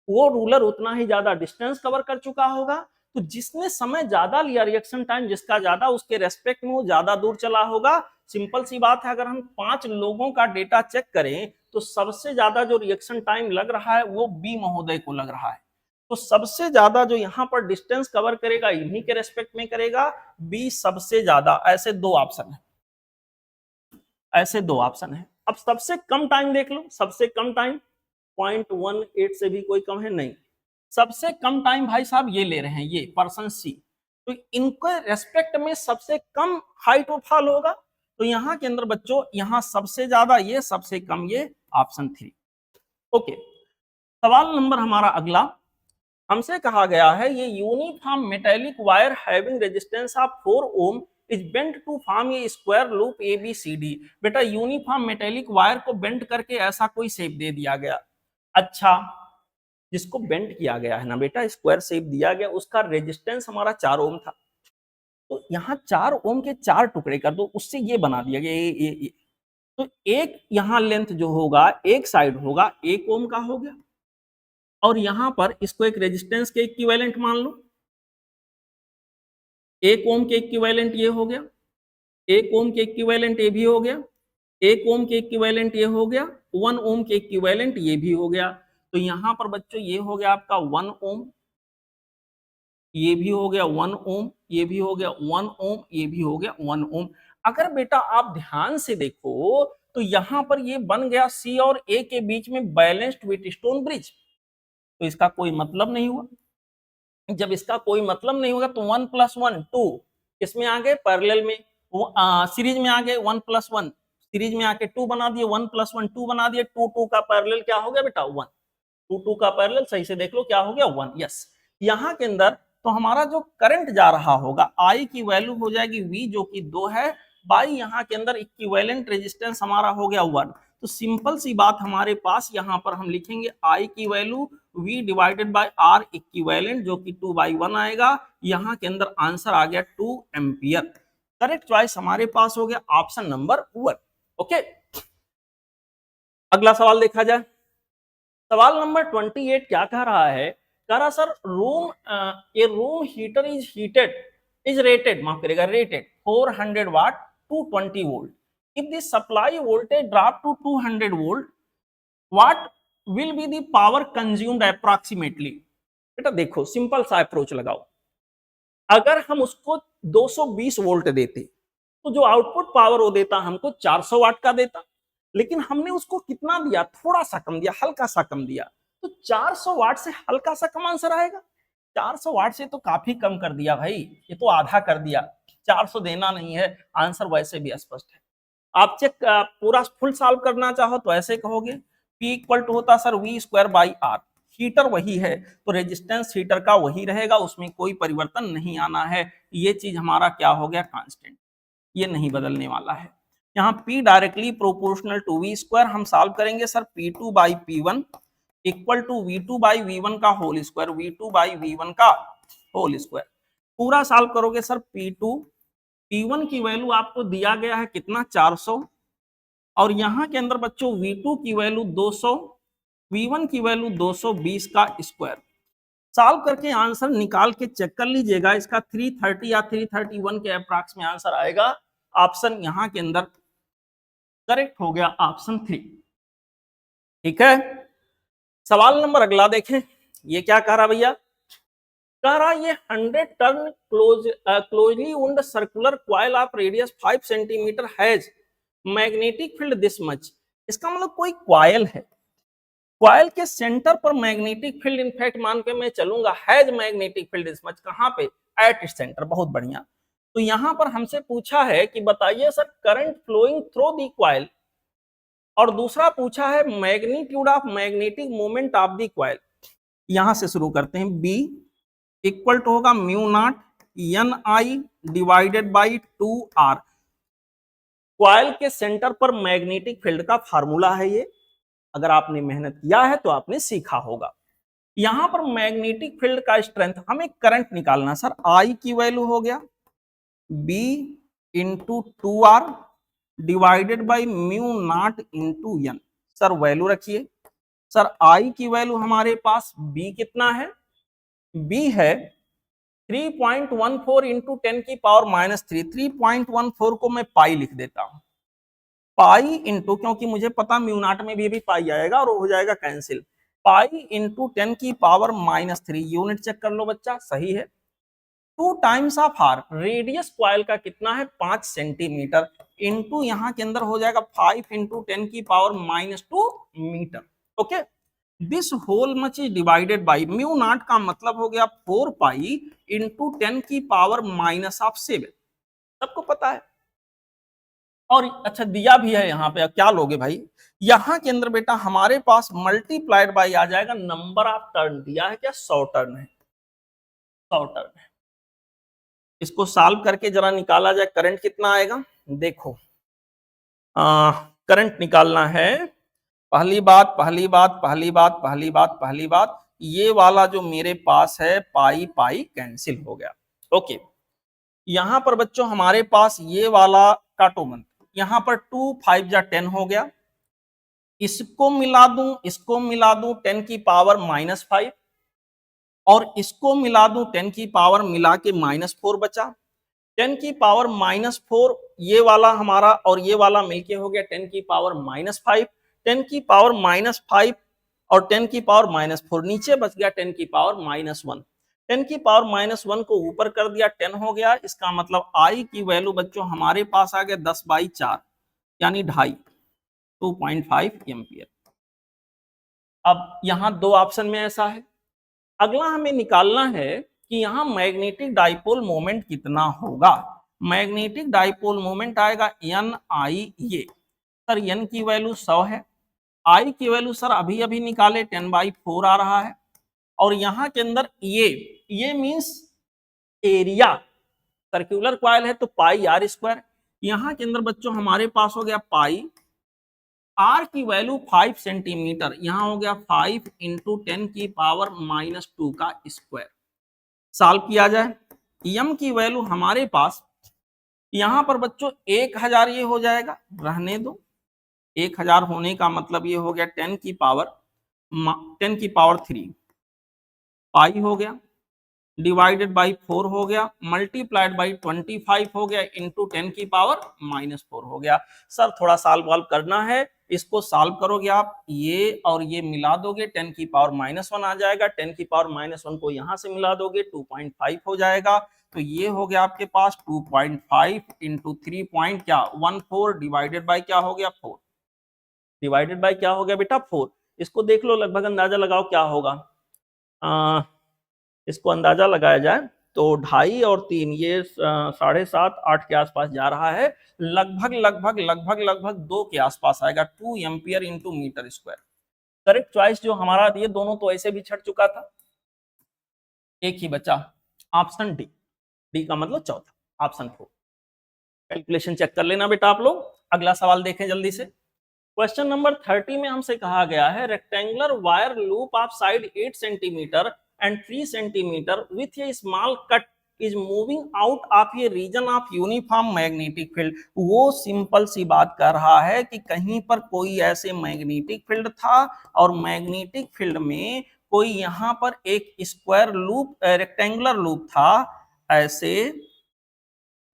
Speaker 1: वो रूलर उतना ही ज्यादा डिस्टेंस कवर कर चुका होगा। तो जिसने समय ज्यादा लिया, रिएक्शन टाइम जिसका ज्यादा, उसके रेस्पेक्ट में वो ज्यादा दूर चला होगा। सिंपल सी बात है, अगर हम 5 लोगों का डेटा चेक करें तो सबसे ज्यादा जो रिएक्शन टाइम लग रहा है वो बी महोदय को लग रहा है। तो सबसे ज्यादा जो यहाँ पर डिस्टेंस कवर करेगा इन्हीं के रेस्पेक्ट में करेगा, बी सबसे ज्यादा। ऐसे 2 ऑप्शन है, ऐसे 2 ऑप्शन है। अब सबसे कम टाइम देख लो, सबसे कम टाइम 0.18 से भी कोई कम है नहीं, सबसे कम टाइम भाई साहब ये ले रहे हैं, ये पर्सन सी, तो इनके रेस्पेक्ट में सबसे कम हाइट ऑफ फॉल होगा। तो यहाँ के अंदर बच्चों यहाँ सबसे ज्यादा ये, सबसे कम ये, ऑप्शन 3। ओके, सवाल नंबर हमारा अगला हमसे कहा गया है a uniform metallic wire having resistance of 4 ohm is bent to form a square loop ABCD। बेटा यूनिफॉर्म मेटेलिक वायर को बेंट करके ऐसा कोई शेप दे दिया गया। अच्छा, जिसको बेंट किया गया है ना बेटा, स्क्वायर शेप दिया गया, उसका रेजिस्टेंस हमारा 4 ओम था, तो यहाँ 4 ओम के 4 टुकड़े कर दो, उससे ये बना दिया गया ये। तो एक यहाँ लेंथ जो होगा एक साइड होगा 1 ओम का हो गया, और यहां पर इसको एक रेजिस्टेंस के इक्विवेलेंट मान लो, 1 ओम के इक्विवेलेंट ये हो गया, 1 ओम के इक्विवेलेंट ये भी हो गया, 1 ओम के इक्विवेलेंट ये हो गया, 1 ओम के इक्विवेलेंट ये भी हो गया। तो यहां पर बच्चों ये हो गया आपका 1 ओम, ये भी हो गया 1 ओम, ये भी हो गया 1 ओम, ये भी हो गया 1 ओम। अगर बेटा आप ध्यान से देखो तो यहां पर ये बन गया सी और ए के बीच में बैलेंस्ड व्हीटस्टोन ब्रिज, तो इसका कोई मतलब नहीं हुआ। जब इसका कोई मतलब नहीं होगा तो 1 + 1 2 इसमें आ गए पैरेलल में, सीरीज में आ गए 1 + 1 सीरीज में आके 2 बना दिए, 1 + 1 2 बना दिए, 2 2 का पैरेलल क्या हो गया बेटा 1, 2 2 का पैरेलल सही से देख लो क्या हो गया 1। यस, यहाँ के अंदर तो हमारा जो करंट जा रहा होगा आई की वैल्यू हो जाएगी V जो कि 2 है, बाई यहाँ के अंदर इक्विवेलेंट रेजिस्टेंस हमारा हो गया 1। तो सिंपल सी बात हमारे पास यहाँ पर हम लिखेंगे I की value V divided by R equivalent जो कि 2/1 आएगा। यहाँ के अंदर आंसर आ गया 2 एम्पियर। करेक्ट चॉइस हमारे पास हो गया ऑप्शन नंबर 1। ओके, अगला सवाल देखा जाए। सवाल नंबर 28 क्या कह रहा है, कह रहा sir room a room heater is rated, माफ करेगा rated 400 watt to 20 volt. If the supply voltage drop to 200 volt what will be the power consumed approximately. बेटा देखो सिंपल सा अप्रोच लगाओ, अगर हम उसको 220 वोल्ट देते तो जो आउटपुट पावर वो देता हमको 400 वाट का देता, लेकिन हमने उसको कितना दिया, थोड़ा सा कम दिया, हल्का सा कम दिया, तो 400 वाट से हल्का सा कम आंसर आएगा। 400 वाट से तो काफी कम कर दिया भाई, ये तो आधा कर दिया, 400 देना नहीं है, आंसर वैसे भी स्पष्ट है। आप चेक पूरा फुल सॉल्व करना चाहो तो ऐसे कहोगे, P इक्वल टू होता sir V square by R, heater वही है तो रेजिस्टेंस हीटर का वही रहेगा, उसमें कोई परिवर्तन नहीं आना है, ये चीज हमारा क्या हो गया, कांस्टेंट, ये नहीं बदलने वाला है। यहाँ P directly proportional to V square, हम सॉल्व करेंगे sir P2 by P1 equal to V2 by V1 का whole square, V2 by V1 का होल स्क्वायर। पूरा सॉल्व करोगे सर P2, P1 की वैल्यू आपको दिया गया है कितना, 400, और यहाँ के अंदर बच्चों V2 की वैल्यू 200, V1 की वैल्यू 220 का स्क्वायर। सॉल्व करके आंसर निकाल के चेक कर लीजिएगा, इसका 330 या 331 के अप्रॉक्स में आंसर आएगा। ऑप्शन यहाँ के अंदर करेक्ट हो गया, ऑप्शन 3। ठीक है, सवाल नंबर अगला देखें, ये क्या कह रहा भैया, कह रहा ये 100 turn closely wound circular coil of radius 5 centimetre has magnetic field this much. इसका मतलब कोई कॉइल है, कॉइल के सेंटर पर मैग्नेटिक फील्ड, इनफैक्ट मान के मैं चलूंगा, has magnetic field this much, कहां पे, एट सेंटर, बहुत बढ़िया। तो यहां पर हमसे पूछा है कि बताइए sir current flowing through the coil, और दूसरा पूछा है magnitude of magnetic moment of the coil. यहां से शुरू करते हैं, बी इक्वल टू होगा mu naught N I divided by 2r। Coil के सेंटर पर मैग्नेटिक फील्ड का फार्मूला है ये, अगर आपने मेहनत किया है तो आपने सीखा होगा। यहां पर मैग्नेटिक फील्ड का स्ट्रेंथ, हमें करंट निकालना सर, आई की वैल्यू हो गया B into 2r divided by mu naught into N. Sir value रखिए, सर आई की वैल्यू हमारे पास बी कितना है, बी है 3.14 इंटू 10 की पावर -3, 3.14 को मैं पाई लिख देता हूं, पाई इंटू, क्योंकि मुझे पता म्यू नॉट में भी पाई आएगा और हो जाएगा कैंसिल, पाई इंटू 10 की पावर -3, यूनिट चेक कर लो बच्चा, सही है, 2 times of R, radius coil का कितना है 5 सेंटीमीटर, इंटू यहाँ के अंदर हो जाएगा 5 इंटू 10 की power -2 metre. Okay, this whole much is divided by, mu naught का मतलब हो गया 4 पाई इंटू 10 की पावर -7, सबको पता है। और अच्छा दिया भी है यहाँ पे, क्या लोगे भाई, यहाँ के अंदर बेटा हमारे पास मल्टीप्लाइड बाई आ जाएगा नंबर ऑफ टर्न, दिया है क्या, 100 टर्न है, 100 टर्न है। इसको सॉल्व करके जरा निकाला जाए, करंट कितना आएगा, देखो करंट निकालना है, पहली बात पहली बात पहली बात पहली बात पहली बात, ये वाला जो मेरे पास है पाई पाई कैंसिल हो गया। ओके, यहां पर बच्चों हमारे पास ये वाला काटो मत, यहां पर 2 5 जा 10 हो गया, इसको मिला दूं, इसको मिला दूं 10 की पावर -5, और इसको मिला दूं 10 की पावर मिला के -4 बचा, 10 की पावर -4 ये वाला हमारा और ये वाला मिलके हो गया 10 की पावर -5, 10 की पावर -5 और 10 की पावर -4, नीचे बच गया 10 की पावर -1, 10 की पावर -1 को ऊपर कर दिया 10 हो गया, इसका मतलब आई की वैल्यू बच्चों हमारे पास आ गया 10/4 यानी 2.5, 2.5 एम्पियर। अब यहाँ दो ऑप्शन में ऐसा है, अगला हमें निकालना है कि यहाँ मैग्नेटिक डाइपोल मोमेंट कितना होगा। मैग्नेटिक डाइपोल मोमेंट आएगा एन आई, ये सर एन की वैल्यू 100 है, आई की वैल्यू सर अभी अभी निकाले 10/4 आ रहा है, और यहाँ के अंदर ये मींस एरिया, सर्कुलर कॉइल है तो पाई आर स्क्वायर, यहाँ के अंदर बच्चों हमारे पास हो गया पाई, आर की वैल्यू 5 सेंटीमीटर, यहां हो गया 5 इंटू 10 की पावर -2 का स्क्वायर। सॉल्व किया जाए, एम की वैल्यू हमारे पास यहां पर बच्चों 1000 ये हो जाएगा, रहने दो, 1000 होने का मतलब ये हो गया 10 की पावर 3 पाई हो गया, डिवाइडेड बाई 4 हो गया, मल्टीप्लाइड बाई 25 हो गया, इंटू 10 की पावर -4 हो गया। सर थोड़ा सॉल्व वाल्व करना है, इसको सॉल्व करोगे आप, ये और ये मिला दोगे 10 की पावर -1 आ जाएगा, 10 की पावर -1 को यहां से मिला दोगे 2.5 हो जाएगा, तो ये हो गया आपके पास 2.5 इंटू 3.14 डिवाइडेड बाय क्या हो गया 4, डिवाइडेड बाय क्या हो गया बेटा 4। इसको देख लो, लगभग अंदाजा लगाओ क्या होगा। इसको अंदाजा लगाया जाए तो 2.5 और 3 ये 7.5 8 के आसपास जा रहा है, लगभग लगभग लगभग लगभग 2 के आसपास आएगा, 2 ampere into metre square. Correct choice जो हमारा, ये दोनों तो ऐसे भी छट चुका था, एक ही बचा ऑप्शन डी, डी का मतलब चौथा, ऑप्शन 4। कैलकुलेशन चेक कर लेना बेटा आप लोग। अगला सवाल देखें जल्दी से। क्वेश्चन नंबर 30 में हमसे कहा गया है rectangular wire loop of side 8 centimetre and 3 centimetre with a small cut is moving out of a region of uniform magnetic field. वो सिंपल सी बात कर रहा है कि कहीं पर कोई ऐसे मैग्नेटिक फील्ड था और मैग्नेटिक फील्ड में कोई यहाँ पर एक स्क्वायर लूप रेक्टेंगुलर लूप था, ऐसे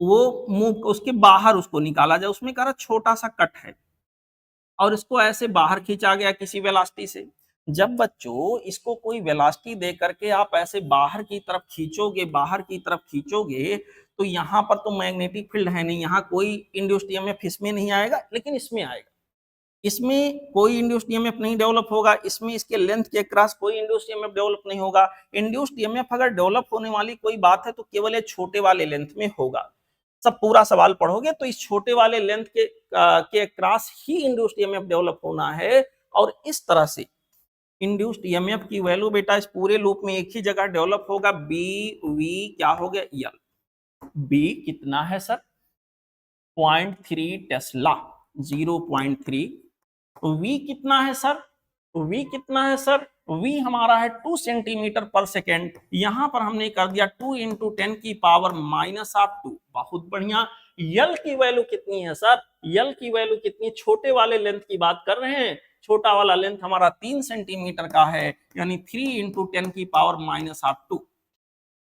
Speaker 1: वो मूव उसके बाहर उसको निकाला जाए, उसमें कह रहा छोटा सा कट है और इसको ऐसे बाहर खींचा गया किसी वेलोसिटी से। जब बच्चों इसको कोई वेलोसिटी दे करके आप ऐसे बाहर की तरफ खींचोगे, बाहर की तरफ खींचोगे, तो यहाँ पर तो मैग्नेटिक फील्ड है नहीं, यहाँ कोई इंड्यूस्ड ईएमएफ इसमें नहीं आएगा, लेकिन इसमें आएगा। इसमें कोई इंड्यूस्ड ईएमएफ नहीं डेवलप होगा, इसमें इसके लेंथ के क्रॉस कोई इंड्यूस्ड ईएमएफ डेवलप नहीं होगा। इंड्यूस्ड ईएमएफ अगर डेवलप होने वाली कोई बात है तो केवल ये छोटे वाले लेंथ में होगा। सब पूरा सवाल पढ़ोगे तो इस छोटे वाले लेंथ के क्रॉस ही इंड्यूस्ड ईएमएफ डेवलप होना है, और इस तरह से इंड्यूस्ड ईएमएफ की वैल्यू बेटा इस पूरे लूप में एक ही जगह डेवलप होगा, बी वी क्या हो गया यल। बी कितना है सर 0.3 टेस्ला, 0.3। वी कितना है सर, वी कितना है सर, वी हमारा है 2 सेंटीमीटर पर सेकेंड। यहां पर हमने कर दिया 2 इंटू 10 की पावर -2। बहुत बढ़िया। यल की वैल्यू कितनी है सर, यल की वैल्यू कितनी, छोटे वाले लेंथ की बात कर रहे हैं, छोटा वाला लेंथ हमारा 3 सेंटीमीटर का है, यानी 3 इंटू 10 की पावर -2।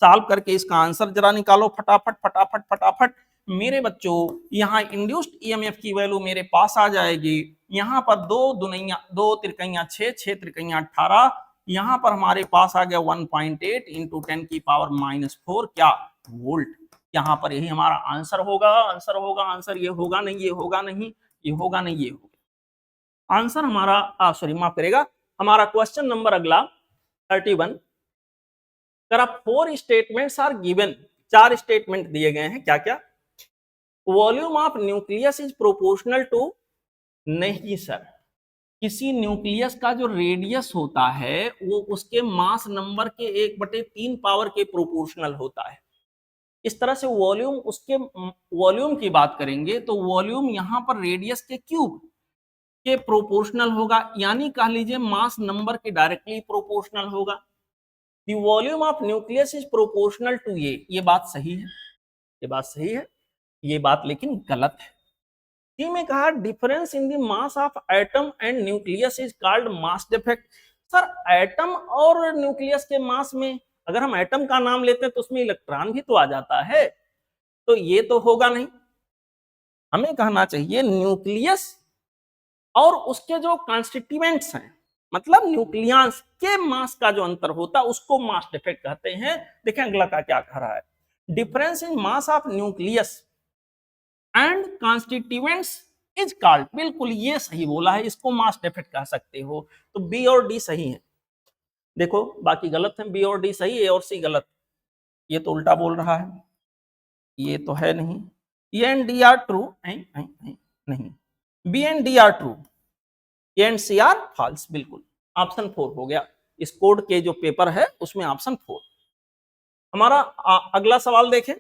Speaker 1: सॉल्व करके इसका आंसर जरा निकालो फटाफट फटाफट फटाफट मेरे बच्चों। यहाँ इंड्यूस्ड ईएमएफ की वैल्यू मेरे पास आ जाएगी, यहाँ पर 2 दुनिया 2 त्रिकैया 6, 6 त्रिकैया 18, यहाँ पर हमारे पास आ गया 1.8 इंटू 10 की पावर -4 क्या वोल्ट। यहाँ पर यही हमारा आंसर होगा, आंसर होगा, आंसर ये होगा नहीं, ये होगा नहीं, ये होगा नहीं, ये होगा आंसर हमारा। सॉरी माफ करेगा, हमारा क्वेश्चन नंबर अगला 31। 4 स्टेटमेंट्स आर गिवन, 4 स्टेटमेंट दिए गए हैं, क्या क्या। Volume of nucleus is proportional to, नहीं सर, किसी न्यूक्लियस का जो रेडियस होता है वो उसके मास नंबर के 1/3 पावर के प्रोपोर्शनल होता है। इस तरह से वॉल्यूम, उसके वॉल्यूम की बात करेंगे तो वॉल्यूम यहाँ पर रेडियस के क्यूब के प्रोपोर्शनल होगा, यानी कह लीजिए मास नंबर के डायरेक्टली प्रोपोर्शनल होगा। The volume of nucleus is proportional to ये बात सही है, ये बात सही है, ये बात लेकिन गलत है। सी में कहा difference in the mass of atom and nucleus is called mass defect. Sir atom और न्यूक्लियस के मास में अगर हम एटम का नाम लेते हैं तो उसमें इलेक्ट्रॉन भी तो आ जाता है, तो ये तो होगा नहीं। हमें कहना चाहिए न्यूक्लियस और उसके जो कॉन्स्टिट्यूएंट्स हैं, मतलब न्यूक्लियस के मास का जो अंतर होता है उसको मास डिफेक्ट कहते हैं। देखें अगला का क्या कह रहा है, difference in mass of nucleus and constituents is called, बिल्कुल ये सही बोला है, इसको मास डिफेक्ट कह सकते हो। तो बी और डी सही है, देखो बाकी गलत है, बी और डी सही, ए और सी गलत। ये तो उल्टा बोल रहा है, ये तो है नहीं, A and D are true, नहीं, B and D are true, A and C are false, बिल्कुल ऑप्शन 4 हो गया। इस कोड के जो पेपर है उसमें ऑप्शन 4। हमारा अगला सवाल देखें।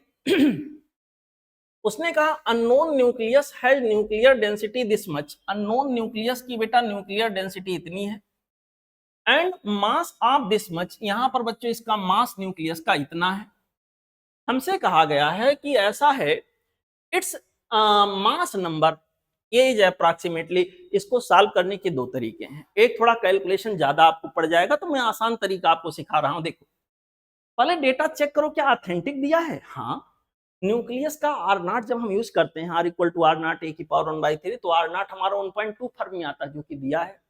Speaker 1: उसने कहा unknown nucleus has nuclear density this much, unknown nucleus की बेटा न्यूक्लियर डेंसिटी इतनी है, and mass of this much, यहां पर बच्चों इसका मास न्यूक्लियस का इतना है। हमसे कहा गया है कि ऐसा है, its mass number is approximately. इसको सॉल्व करने के 2 तरीके हैं, एक थोड़ा कैलकुलेशन ज्यादा आपको पड़ जाएगा, तो मैं आसान तरीका आपको सिखा रहा हूं। देखो पहले डेटा चेक करो क्या ऑथेंटिक दिया है। हाँ, न्यूक्लियस का R0 जब हम यूज करते हैं, R = R0 a की पावर 1/3, तो R0 हमारा 1.2 फर्मी आता है जो कि दिया है।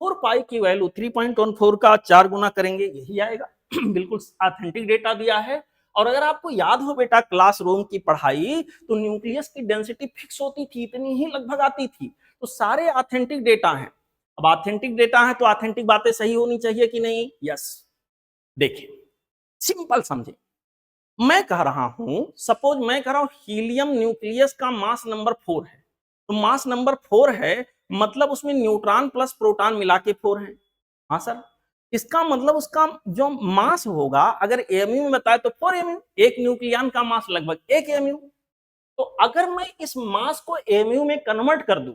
Speaker 1: 4 पाई की वैल्यू 3.14 का 4 गुना करेंगे यही आएगा। बिल्कुल ऑथेंटिक डेटा दिया है। और अगर आपको याद हो बेटा क्लासरूम की पढ़ाई, तो न्यूक्लियस की डेंसिटी फिक्स होती थी, इतनी ही लगभग आती थी। तो सारे ऑथेंटिक डेटा हैं। अब ऑथेंटिक डेटा है तो ऑथेंटिक बातें सही होनी चाहिए कि नहीं? यस। देखिए सिंपल समझे, मैं कह रहा हूं, सपोज मैं कह रहा हूं हीलियम न्यूक्लियस का मास नंबर 4 है, तो मास नंबर 4 है मतलब उसमें न्यूट्रॉन प्लस प्रोटॉन मिला के 4 है। हाँ सर, इसका मतलब उसका जो मास होगा अगर एमयू में बताए तो 4 mu, एक न्यूक्लियन का मास लगभग 1 mu। तो अगर मैं इस मास को एमयू में कन्वर्ट कर दूं,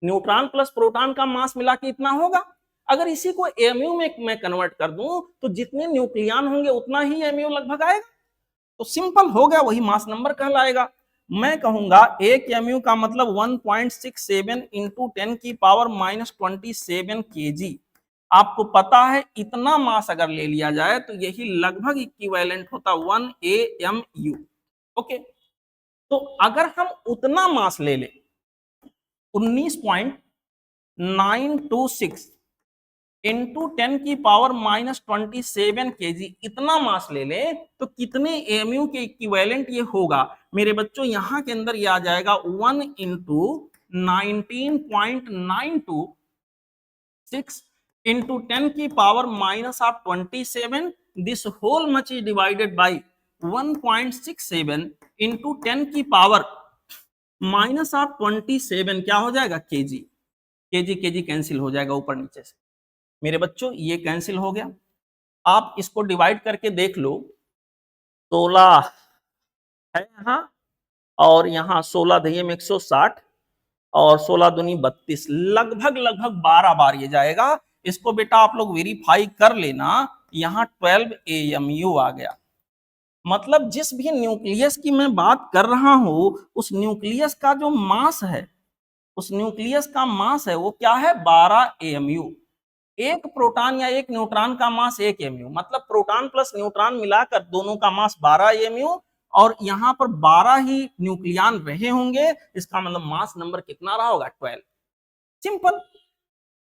Speaker 1: न्यूट्रॉन प्लस प्रोटॉन का मास मिला के इतना होगा। अगर इसी को एमयू में मैं कन्वर्ट कर दूं तो जितने न्यूक्लियन होंगे उतना ही एमयू लगभग आएगा। तो सिंपल हो गया, वही मास नंबर कहलाएगा। मैं कहूंगा एक एमयू का मतलब 1.67 इंटू 10 की पावर -27 केजी। आपको पता है इतना मास अगर ले लिया जाए तो यही लगभग इक्विवेलेंट होता 1 AMU। ओके, तो अगर हम उतना मास ले लें 19.926 इंटू 10 की पावर -27 केजी, इतना मास ले लें तो कितने एमयू के इक्विवेलेंट ये होगा मेरे बच्चों? यहां के अंदर ये आ जाएगा 1 इंटू 19.926 इंटू 10 की power -27। This whole much is divided by 1.67 into 10 की पावर -27 क्या हो जाएगा? केजी। केजी केजी कैंसिल हो जाएगा ऊपर नीचे से। मेरे बच्चों ये कैंसिल हो गया। आप इसको डिवाइड करके देख लो, 16 है यहाँ और यहाँ 16 दहियम 160 और 16 दूनी 32, लगभग लगभग 12 बार ये जाएगा। इसको बेटा आप लोग वेरीफाई कर लेना। यहाँ 12 AMU आ गया। मतलब जिस भी न्यूक्लियस की मैं बात कर रहा हूं उस न्यूक्लियस का जो मास है, उस न्यूक्लियस का मास है वो क्या है? 12 AMU। एक प्रोटॉन या एक न्यूट्रॉन का मास 1 MU, मतलब प्रोटॉन प्लस न्यूट्रॉन मिलाकर दोनों का मास 12 MU और यहाँ पर 12 ही न्यूक्लियन रहे होंगे। इसका मतलब मास नंबर कितना रहा होगा? 12। सिंपल,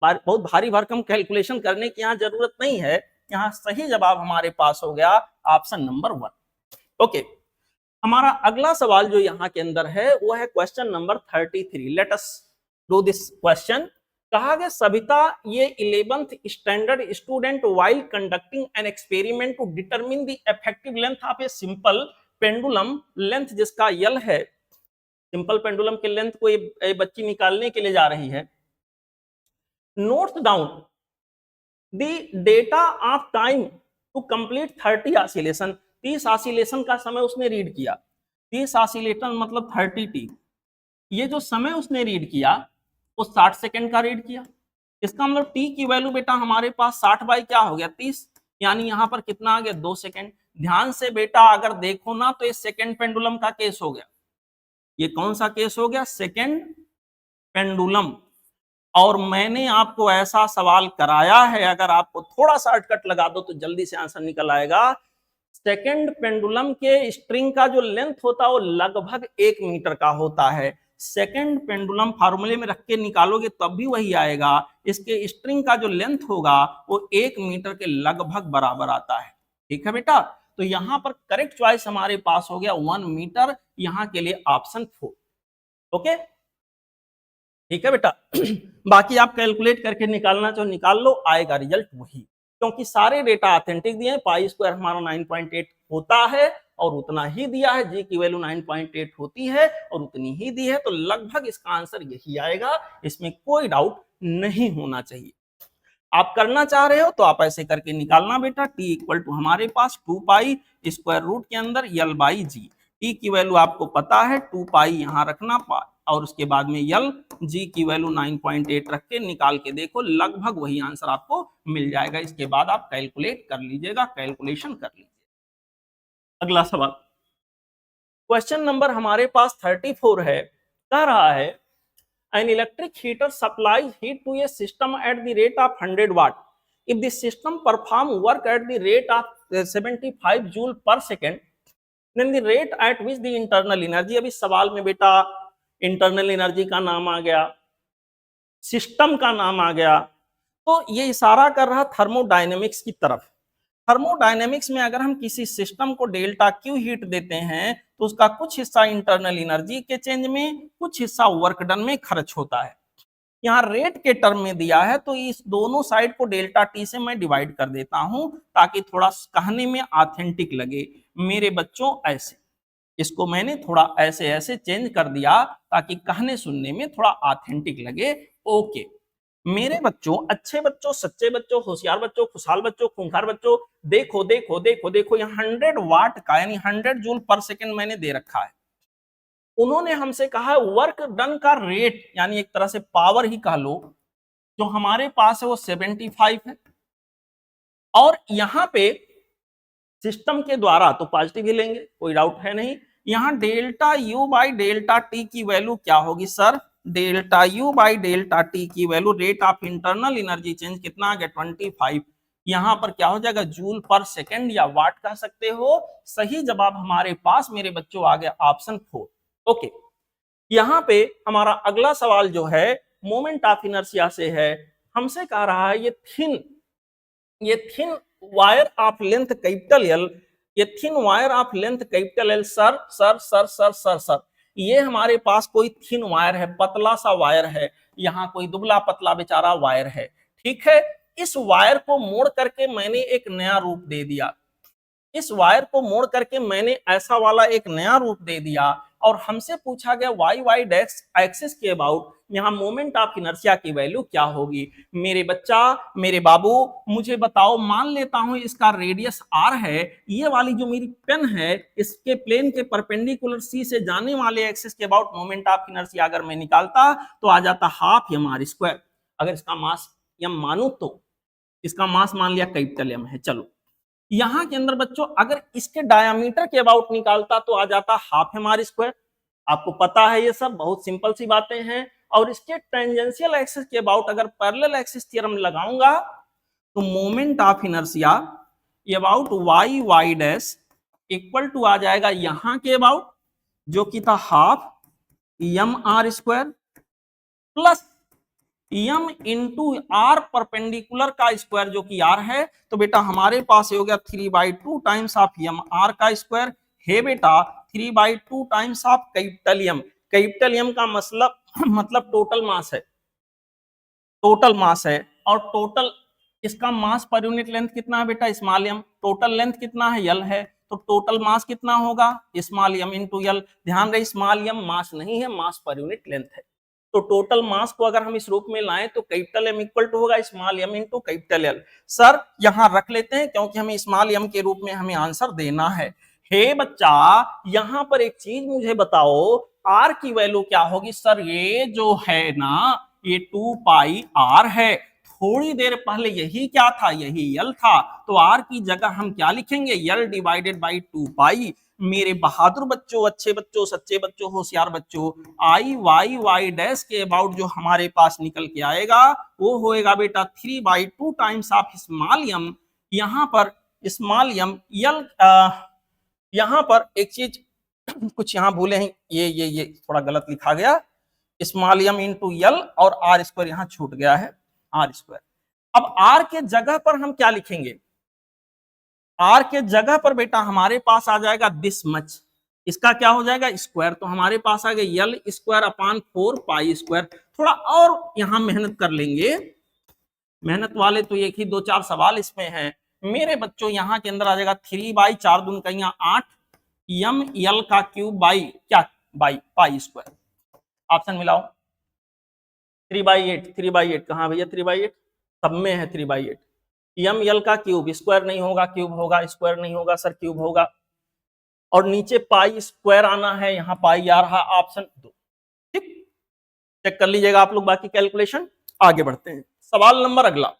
Speaker 1: बहुत भारी भरकम कैलकुलेशन करने की यहाँ जरूरत नहीं है। यहाँ सही जवाब हमारे पास हो गया ऑप्शन नंबर 1। ओके, हमारा अगला सवाल जो यहाँ के अंदर है वो है question number 33। Let us do this question. कहा गया Savita a 11th standard student while conducting an experiment to determine the effective length of a simple pendulum, length जिसका यल है, सिंपल पेंडुलम के लेंथ को ये बच्ची निकालने के लिए जा रही है। Note down the data of time to complete 30 oscillation. 30 oscillation का समय उसने रीड किया। 30 ऑसिलेशन मतलब 30t। ये जो समय उसने रीड किया वो 60 सेकंड का रीड किया। इसका मतलब टी की वैल्यू बेटा हमारे पास 60 बाई क्या हो गया? 30, यानी यहाँ पर कितना आ गया? 2 सेकंड। ध्यान से बेटा अगर देखो ना तो ये सेकंड पेंडुलम का केस हो गया। ये कौन सा केस हो गया? Second pendulum. और मैंने आपको ऐसा सवाल कराया है, अगर आपको थोड़ा शॉर्टकट लगा दो तो जल्दी से आंसर निकल आएगा। सेकंड पेंडुलम के स्ट्रिंग का जो लेंथ होता है वो लगभग 1 मीटर का होता है। सेकंड पेंडुलम फार्मूले में रख के निकालोगे तब भी वही आएगा। इसके स्ट्रिंग का जो लेंथ होगा वो 1 मीटर के लगभग बराबर आता है। ठीक है बेटा, तो यहां पर करेक्ट चॉइस हमारे पास हो गया 1 मीटर, यहां के लिए ऑप्शन 4। ओके, ठीक है बेटा। बाकी आप कैलकुलेट करके निकालना चाहो निकाल लो, आएगा रिजल्ट वही, क्योंकि सारे डेटा ऑथेंटिक दिए हैं। पाई स्क्वायर हमारा 9.8 होता है और उतना ही दिया है। जी की वैल्यू 9.8 होती है और उतनी ही दी है, तो लगभग इसका आंसर यही आएगा, इसमें कोई डाउट नहीं होना चाहिए। आप करना चाह रहे हो तो आप ऐसे करके निकालना बेटा। टी इक्वल टू हमारे पास 2 पाई स्क्वायर रूट के अंदर यल बाई जी। टी की वैल्यू आपको पता है 2 पाई यहाँ रखना और उसके बाद में यल, जी की वैल्यू 9.8 रख के निकाल के देखो, लगभग वही आंसर आपको मिल जाएगा। इसके बाद आप कैलकुलेट कर लीजिएगा, कैलकुलेशन कर लीजिए। अगला सवाल क्वेश्चन नंबर हमारे पास 34 है। कह रहा है an electric heater supplies heat to a system at the rate of 100 watt. If the system perform work at the rate of 75 joule per second, then the rate at which the internal energy, अभी सवाल में बेटा internal energy का नाम आ गया, system का नाम आ गया, तो ये इशारा कर रहा थर्मोडायनेमिक्स की तरफ। थर्मोडायनेमिक्स में अगर हम किसी सिस्टम को डेल्टा क्यू हीट देते हैं तो उसका कुछ हिस्सा इंटरनल एनर्जी के चेंज में, कुछ हिस्सा वर्क डन में खर्च होता है। यहाँ रेट के टर्म में दिया है तो इस दोनों साइड को डेल्टा टी से मैं डिवाइड कर देता हूं ताकि थोड़ा कहने में ऑथेंटिक लगे। मेरे बच्चों ऐसे, इसको मैंने थोड़ा ऐसे ऐसे चेंज कर दिया ताकि कहने सुनने में थोड़ा ऑथेंटिक लगे। ओके मेरे बच्चों, अच्छे बच्चों, सच्चे बच्चों, होशियार बच्चों, खुशहाल बच्चों, खूंखार बच्चों, देखो देखो देखो देखो, यहाँ 100 वाट का यानी 100 जूल पर सेकेंड मैंने दे रखा है। उन्होंने हमसे कहा वर्क डन का रेट यानी एक तरह से पावर ही कह लो, जो हमारे पास है वो 75 है, और यहाँ पे सिस्टम के द्वारा तो पॉजिटिव ही लेंगे, कोई डाउट है नहीं। यहाँ delta U by delta T की वैल्यू क्या होगी sir? Delta U by delta T की value rate of internal energy change कितना आ गया? 25। यहाँ पर क्या हो जाएगा? जूल पर सेकेंड या वाट कह सकते हो। सही जवाब हमारे पास मेरे बच्चों आ गया ऑप्शन 4। ओके, यहाँ पे हमारा अगला सवाल जो है मोमेंट ऑफ इनर्शिया से है। हमसे कह रहा है ये thin wire of length capital L, ये thin wire of length capital L. Sir sir sir sir sir sir ये हमारे पास कोई थिन वायर है, पतला सा वायर है, यहाँ कोई दुबला पतला बेचारा वायर है, ठीक है। इस वायर को मोड़ करके मैंने एक नया रूप दे दिया, इस वायर को मोड़ करके मैंने ऐसा वाला एक नया रूप दे दिया, और हमसे पूछा गया वाई वाई एक्सिस के अबाउट यहाँ मोमेंट ऑफ इनर्शिया की वैल्यू क्या होगी। मेरे बच्चा, मेरे बाबू, मुझे बताओ, मान लेता हूं इसका रेडियस r है, ये वाली जो मेरी पेन है इसके प्लेन के परपेंडिकुलर c से जाने वाले एक्सिस के अबाउट मोमेंट ऑफ इनर्शिया अगर मैं निकालता तो आ जाता हाफ एम आर स्क्वायर। अगर इसका मास m मानू तो इसका मास मान लिया कैपिटल M है। चलो यहाँ के अंदर बच्चों अगर इसके डायामीटर के अबाउट निकालता तो आ जाता हाफ एम आर स्क्वायर। आपको पता है ये सब बहुत सिंपल सी बातें हैं। और इसके टेंजेंशियल एक्सिस के अबाउट अगर पैरेलल एक्सिस थ्योरम लगाऊंगा तो moment of inertia about Y Y dash equal to आ जाएगा यहाँ के अबाउट जो कि था half M R square plus M into R perpendicular का स्क्वायर जो कि आर है। तो बेटा हमारे पास हो गया 3/2 टाइम्स ऑफ एम आर का स्क्वायर है बेटा 3/2 times of capital M. Capital M का मतलब टोटल मास है, टोटल मास है। और टोटल इसका मास पर यूनिट लेंथ कितना है बेटा? Small M. टोटल लेंथ कितना है? यल है। तो टोटल मास कितना होगा? Small M into L. ध्यान रहे स्मॉल एम मास नहीं है, मास पर यूनिट लेंथ है। तो टोटल मास को अगर हम इस रूप में लाएं तो कैपिटल एम इक्वल टू होगा small M into capital L. Sir यहां रख लेते हैं क्योंकि हमें स्मॉल एम के रूप में हमें आंसर देना है। हे बच्चा यहां पर एक चीज मुझे बताओ, आर की वैल्यू क्या होगी? सर ये जो है ना ये 2 पाई आर है। थोड़ी देर पहले यही क्या था? यही यल था। तो आर की जगह हम क्या लिखेंगे? यल डिवाइडेड बाई 2 पाई। मेरे बहादुर बच्चों, अच्छे बच्चों, सच्चे बच्चों, होशियार बच्चों, आई वाई वाई डैश के अबाउट जो हमारे पास निकल के आएगा वो होएगा बेटा 3/2 टाइम्स ऑफ स्मॉल एम। यहाँ पर स्मॉल एम यल, यहाँ पर एक चीज कुछ यहाँ भूले हैं, ये थोड़ा गलत लिखा गया, स्मॉल एम इंटू यल और आर स्क्वायर यहाँ छूट गया है, आर स्क्वायर। अब आर के जगह पर हम क्या लिखेंगे? आर के जगह पर बेटा हमारे पास आ जाएगा दिस मच, इसका क्या हो जाएगा? स्क्वायर। तो हमारे पास आ गया यल स्क्वायर अपॉन 4 पाई स्क्वायर। थोड़ा और यहाँ मेहनत कर लेंगे, मेहनत वाले तो एक ही 2-4 सवाल इसमें है मेरे बच्चों। यहाँ के अंदर आ जाएगा 3/4 दून कहीं 8 एम यल का क्यूब बाई क्या? By pi square. ऑप्शन मिलाओ। 3/8, 3/8 कहाँ भैया? 3/8 सब में है 3/8। एम यल का क्यूब, स्क्वायर नहीं होगा क्यूब होगा, स्क्वायर नहीं होगा सर क्यूब होगा, और नीचे पाई स्क्वायर आना है, यहाँ पाई आ रहा, ऑप्शन 2। ठीक, चेक कर लीजिएगा आप लोग बाकी कैलकुलेशन। आगे बढ़ते हैं, सवाल नंबर अगला।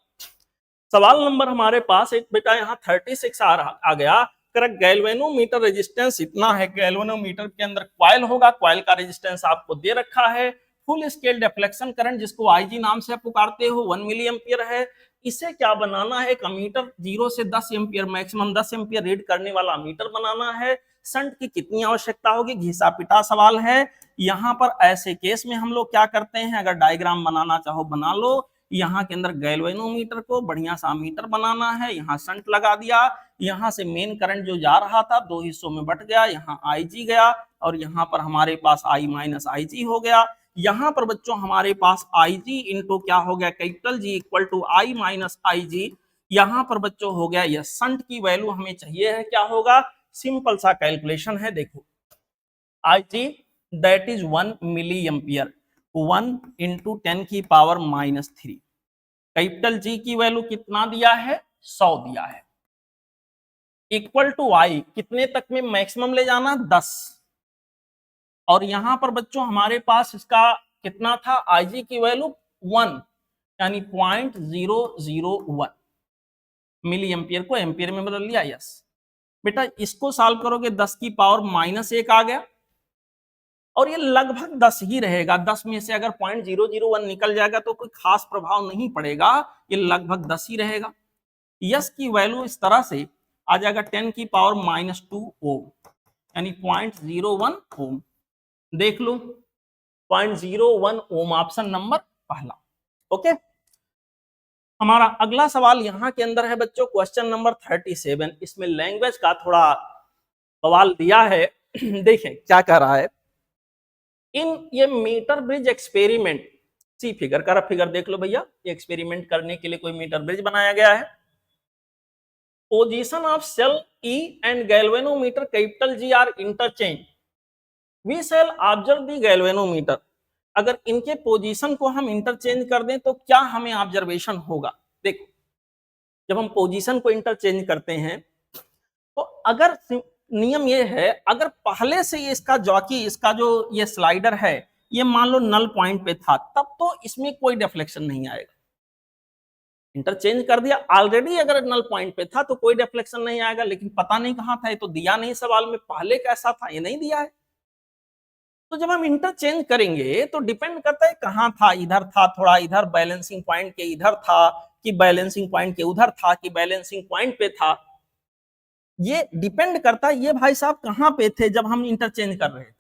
Speaker 1: सवाल नंबर हमारे पास एक बेटा यहाँ 36 आ गया। करेक्ट, गैल्वेनोमीटर रेजिस्टेंस इतना है, गैल्वेनोमीटर के अंदर कॉइल होगा, कॉइल का रेजिस्टेंस आपको दे रखा है। फुल स्केल डिफ्लेक्शन करंट जिसको आईजी नाम से पुकारते हो 1 मिली एम्पियर है। इसे क्या बनाना है? एक अमीटर 0 से 10 एम्पियर, मैक्सिमम 10 एम्पियर रीड करने वाला मीटर बनाना है। शंट की कितनी आवश्यकता होगी? घिसा पिटा सवाल है। यहाँ पर ऐसे केस में हम लोग क्या करते हैं, अगर डायग्राम बनाना चाहो बना लो, यहाँ के अंदर गैल्वेनोमीटर को बढ़िया सा मीटर बनाना है, यहाँ शंट लगा दिया, यहाँ से मेन करंट जो जा रहा था दो हिस्सों में बट गया, यहाँ IG गया और यहाँ पर हमारे पास I माइनस IG हो गया। यहाँ पर बच्चों हमारे पास IG इंटू क्या हो गया, capital G equal to I minus IG। यहाँ पर बच्चों हो गया, यह शंट की वैल्यू हमें चाहिए है, क्या होगा, सिंपल सा कैलकुलेशन है, देखो IG that is 1 milli ampere, 1 into 10 की पावर -3। कैपिटल G की वैल्यू कितना दिया है, 100 दिया है, इक्वल टू I कितने तक में मैक्सिमम ले जाना, 10। और यहां पर बच्चों हमारे पास इसका कितना था, IG की वैल्यू 1 यानी 0.001 मिली एम्पियर को एम्पियर में बदल लिया। यस बेटा, इसको सॉल्व करोगे 10 की पावर -1 आ गया और ये लगभग 10 ही रहेगा। 10 में से अगर 0.001 निकल जाएगा तो कोई खास प्रभाव नहीं पड़ेगा, ये लगभग 10 ही रहेगा। यस की वैल्यू इस तरह से आ जाएगा 10 की पावर -2 ओम यानी 0.01 ओम। देख लो 0.01 ओम, ऑप्शन नंबर पहला। ओके, हमारा अगला सवाल यहां के अंदर है बच्चों क्वेश्चन नंबर 37। इसमें लैंग्वेज का थोड़ा सवाल दिया है। देखें क्या कह रहा है, इन ये मीटर ब्रिज एक्सपेरिमेंट, सी फिगर का फिगर देख लो भैया, ये एक्सपेरिमेंट करने के लिए कोई मीटर ब्रिज बनाया गया है। Position of cell E and galvanometer capital G are interchange, we shall observe the galvanometer. अगर इनके पोजीशन को हम इंटरचेंज कर दें तो क्या हमें ऑब्जर्वेशन होगा। देखो जब हम पोजीशन को इंटरचेंज करते हैं तो अगर नियम ये है, अगर पहले से इसका जॉकी, इसका जो ये स्लाइडर है, ये मान लो नल पॉइंट पे था, तब तो इसमें कोई डिफ्लेक्शन नहीं आएगा। इंटरचेंज कर दिया ऑलरेडी, अगर नल पॉइंट पे था तो कोई डिफ्लेक्शन नहीं आएगा, लेकिन पता नहीं कहां था, ये तो दिया नहीं सवाल में, पहले कैसा था ये नहीं दिया है। तो जब हम इंटरचेंज करेंगे तो डिपेंड करता है कहां था, इधर था, थोड़ा इधर बैलेंसिंग पॉइंट के इधर था, कि बैलेंसिंग पॉइंट के उधर था, कि बैलेंसिंग पॉइंट पे था, ये डिपेंड करता है ये भाई साहब कहां पे थे जब हम इंटरचेंज कर रहे थे,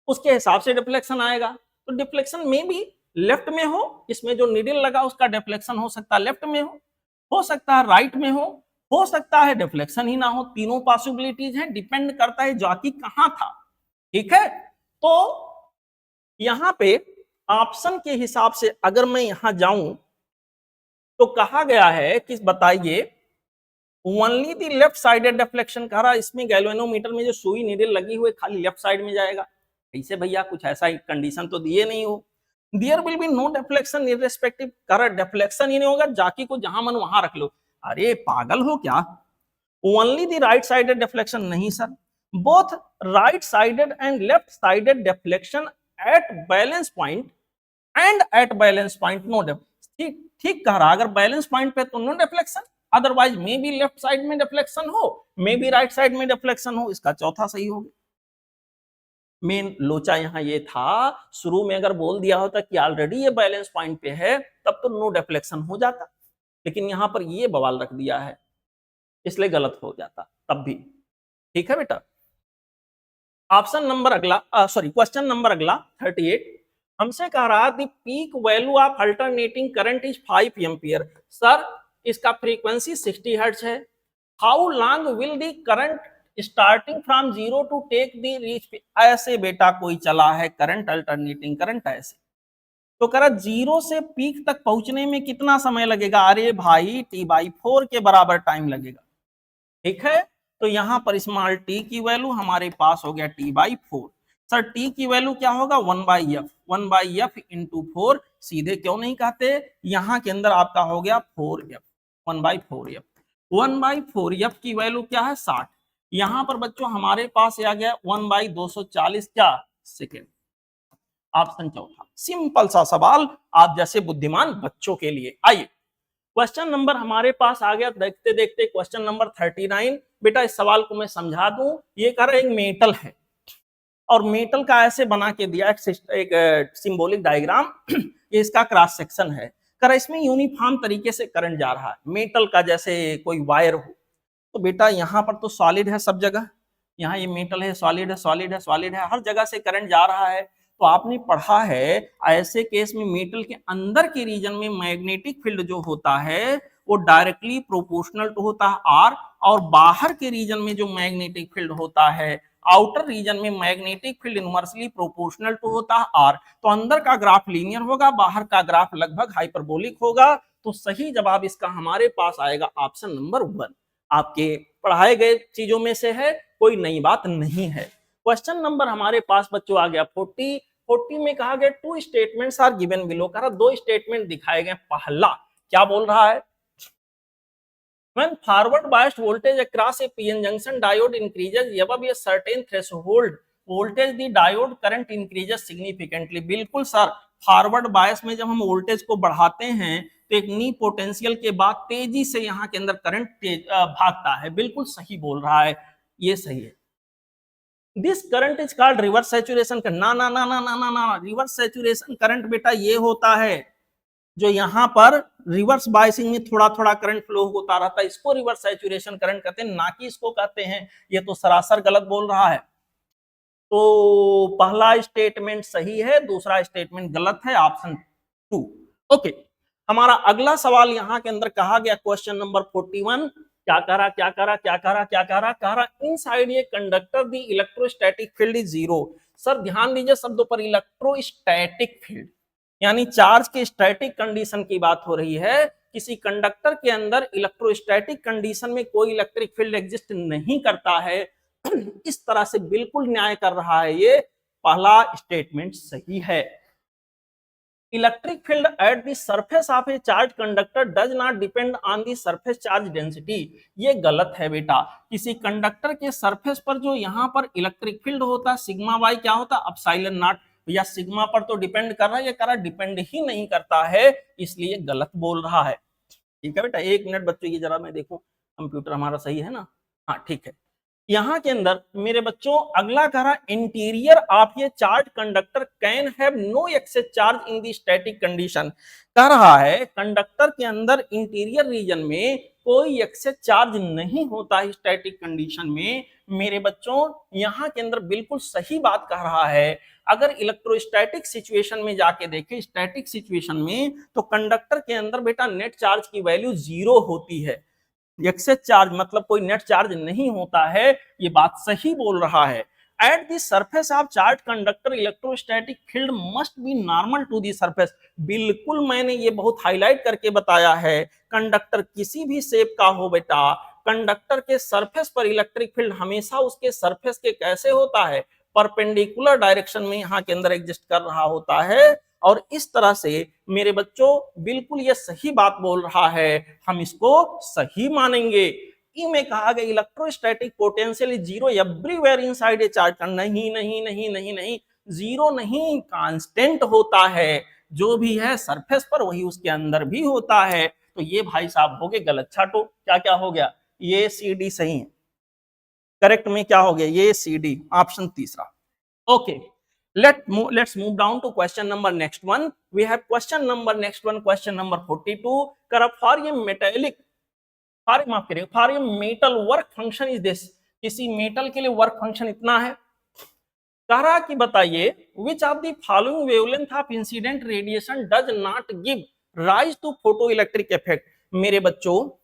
Speaker 1: उसके हिसाब से डिफ्लेक्शन आएगा। तो डिफ्लेक्शन में भी लेफ्ट में हो, इसमें जो नीडल लगा उसका डिफ्लेक्शन हो सकता है लेफ्ट में हो सकता है राइट में हो सकता है डिफ्लेक्शन ही ना हो, तीनों पॉसिबिलिटीज हैं, डिपेंड करता है जॉकी कहां था। ठीक है, तो यहां पे ऑप्शन के हिसाब से अगर मैं यहां जाऊं तो कहा गया है कि बताइए only the left sided deflection कह रहा, इसमें गैल्वेनोमीटर में जो सुई नीडल लगी हुई खाली लेफ्ट साइड में जाएगा। ऐसे भैया कुछ ऐसा कंडीशन तो दिए नहीं हो। There will be no deflection irrespective, कर डिफ्लेक्शन ही नहीं होगा, जाकी को जहां मन वहां रख लो। अरे पागल हो क्या, only the right sided deflection नहीं sir, both right sided and left sided deflection at balance point and at balance point no deflection. ठीक कह रहा, अगर बैलेंस पॉइंट पे तो no deflection, otherwise may be left side में deflection हो, may be right side में deflection हो, इसका चौथा सही हो गया। मेन लोचा यहाँ ये था, शुरू में अगर बोल दिया होता कि ऑलरेडी ये बैलेंस पॉइंट पे है तब तो नो डिफ्लेक्शन हो जाता, लेकिन यहाँ पर ये बवाल रख दिया है इसलिए गलत हो जाता तब भी। ठीक है बेटा, ऑप्शन नंबर अगला, सॉरी क्वेश्चन नंबर अगला 38 हमसे कह रहा the peak value of alternating current is 5 ampere. Sir इसका फ्रीक्वेंसी 60 हर्ट्ज है, how long will the current starting from 0 to take the reach. ऐसे बेटा कोई चला है करंट, अल्टरनेटिंग करंट ऐसे, तो करा 0 से पीक तक पहुंचने में कितना समय लगेगा, अरे भाई T/4 के बराबर टाइम लगेगा। ठीक है, तो यहां पर स्मॉल t की वैल्यू हमारे पास हो गया T/4। सर t की वैल्यू क्या होगा 1/f, 1/f इंटू 4, सीधे क्यों नहीं कहते, यहां के अंदर आपका हो गया 4f, 1/4f, 1/4f की वैल्यू क्या है 60। यहां पर बच्चों हमारे पास आ गया 1/240 क्या सेकेंड। ऑप्शन चौथा, सिंपल सा सवाल आप जैसे बुद्धिमान बच्चों के लिए। आइए क्वेश्चन नंबर हमारे पास आ गया, देखते देखते क्वेश्चन नंबर 39। बेटा इस सवाल को मैं समझा दूं, ये कर एक मेटल है और मेटल का ऐसे बना के दिया एक सिंबॉलिक डायग्राम, ये इसका क्रॉस सेक्शन है, कर इसमें यूनिफॉर्म तरीके से करंट जा रहा है, मेटल का जैसे कोई वायर हो। तो बेटा यहाँ पर तो सॉलिड है सब जगह, यहाँ ये मेटल है, सॉलिड है, सॉलिड है, सॉलिड है, हर जगह से करंट जा रहा है। तो आपने पढ़ा है ऐसे केस में मेटल के अंदर के रीजन में मैग्नेटिक फील्ड जो होता है वो डायरेक्टली प्रोपोर्शनल टू होता है आर, और बाहर के रीजन में जो मैग्नेटिक फील्ड होता है आउटर रीजन में magnetic field inversely proportional to होता है आर। तो अंदर का ग्राफ लीनियर होगा, बाहर का ग्राफ लगभग हाइपरबोलिक होगा। तो सही जवाब इसका हमारे पास आएगा ऑप्शन नंबर 1। आपके पढ़ाए गए चीजों में से है, कोई नई बात नहीं है। क्वेश्चन नंबर हमारे पास बच्चों आ गया 40 में कहा गया two statements are given below, कहा दो स्टेटमेंट दिखाए गए। पहला क्या बोल रहा है, when forward biased voltage across a PN junction diode increases above a certain threshold voltage the diode current increases significantly। बिल्कुल सर, फॉरवर्ड बायस में जब हम वोल्टेज को बढ़ाते हैं तो एक नी पोटेंशियल के बाद तेजी से यहाँ के अंदर करंट भागता है। बिल्कुल सही बोल रहा है, ये सही है। This current is called reverse saturation current. ना ना ना ना ना ना ना, रिवर्स सैचुरेशन करंट बेटा ये होता है जो यहाँ पर रिवर्स बायसिंग में थोड़ा थोड़ा करंट फ्लो होता रहता है, इसको रिवर्स सैचुरेशन करंट कहते हैं, ना कि इसको कहते हैं। ये तो सरासर गलत बोल रहा है। तो पहला स्टेटमेंट सही है, दूसरा स्टेटमेंट गलत है, ऑप्शन 2। ओके, हमारा अगला सवाल यहाँ के अंदर कहा गया क्वेश्चन नंबर 41। क्या कह रहा क्या कह रहा क्या कह रहा क्या कह रहा कह रहा इनसाइड ये conductor the electrostatic field is zero. Sir ध्यान दीजिए शब्दों पर, इलेक्ट्रोस्टैटिक फील्ड यानी चार्ज के स्टैटिक कंडीशन की बात हो रही है। किसी कंडक्टर के अंदर इलेक्ट्रोस्टैटिक कंडीशन में कोई इलेक्ट्रिक फील्ड एग्जिस्ट नहीं करता है। इस तरह से बिल्कुल न्याय कर रहा है, ये पहला स्टेटमेंट सही है। Electric field at the surface of A charge conductor does not depend on the surface charge density. ये गलत है बेटा। किसी कंडक्टर के सरफेस पर जो यहाँ पर इलेक्ट्रिक फील्ड होता है सिग्मा वाई क्या होता है एप्सिलॉन नॉट, या सिग्मा पर तो डिपेंड कर रहा है, ये कर रहा डिपेंड ही नहीं करता है, इसलिए गलत बोल रहा है। ठीक है बेटा, एक मिनट बच्चों ये जरा मैं देखूं कंप्यूटर हमारा सही है ना। हाँ ठीक है। यहाँ के अंदर मेरे बच्चों अगला कह रहा interior of a charged conductor can have no excess charge in the static condition. कह रहा है कंडक्टर के अंदर इंटीरियर रीजन में कोई एक्सेस चार्ज नहीं होता है स्टैटिक कंडीशन में। मेरे बच्चों यहाँ के अंदर बिल्कुल सही बात कह रहा है। अगर इलेक्ट्रोस्टैटिक सिचुएशन में जाके देखें, स्टैटिक सिचुएशन में तो कंडक्टर के अंदर बेटा नेट चार्ज की वैल्यू 0 होती है। एक्सेस चार्ज मतलब कोई नेट चार्ज नहीं होता है, ये बात सही बोल रहा है। At the surface of charged conductor electrostatic field must be normal to the surface. बिल्कुल मैंने ये बहुत हाईलाइट करके बताया है, कंडक्टर किसी भी शेप का हो बेटा, कंडक्टर के सरफेस पर इलेक्ट्रिक फील्ड हमेशा उसके सरफेस के कैसे होता है, परपेंडिकुलर डायरेक्शन में यहाँ के अंदर एग्जिस्ट कर रहा होता है। और इस तरह से मेरे बच्चों बिल्कुल ये सही बात बोल रहा है, हम इसको सही मानेंगे। ई में कहा गया electrostatic potential is zero everywhere inside a charge. नहीं नहीं नहीं नहीं नहीं, जीरो नहीं, कांस्टेंट होता है। जो भी है सरफेस पर वही उसके अंदर भी होता है। तो ये भाई साहब हो गए गलत। छाटो क्या क्या हो गया, ये सी डी सही है, करेक्ट में क्या हो गया, ये सी डी ऑप्शन तीसरा। Okay, let's move down to question number next one. We have question number next one, question number 42. For a metallic, माफ करिए, for a metal work function is this। किसी metal के लिए work function इतना है। कह रहा कि बताइए which of the following wavelength of incident radiation does not give rise to photoelectric effect। मेरे बच्चों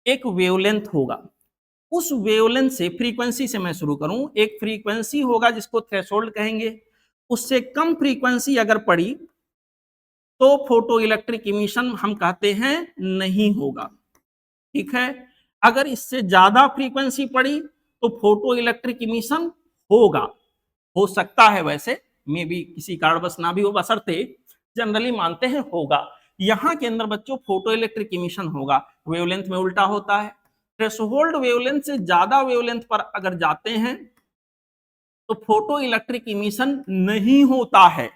Speaker 1: एक वेवलेंथ होगा, उस वेवलेंथ से फ्रीक्वेंसी से मैं शुरू करूं, एक फ्रीक्वेंसी होगा जिसको थ्रेशोल्ड कहेंगे, उससे कम फ्रीक्वेंसी अगर पड़ी तो फोटो इलेक्ट्रिक इमिशन हम कहते हैं नहीं होगा। ठीक है, अगर इससे ज्यादा फ्रीक्वेंसी पड़ी तो फोटो इलेक्ट्रिक इमिशन होगा, हो सकता है, वैसे मे भी किसी कारणवश ना भी हो, बशर्ते जनरली मानते हैं होगा। यहां के अंदर बच्चों फोटो इलेक्ट्रिक इमिशन होगा, वेवलेंथ में उल्टा होता है। थ्रेशोल्ड वेवलेंथ से ज्यादा वेवलेंथ पर अगर जाते हैं तो फोटो इलेक्ट्रिक इमिशन नहीं होता है।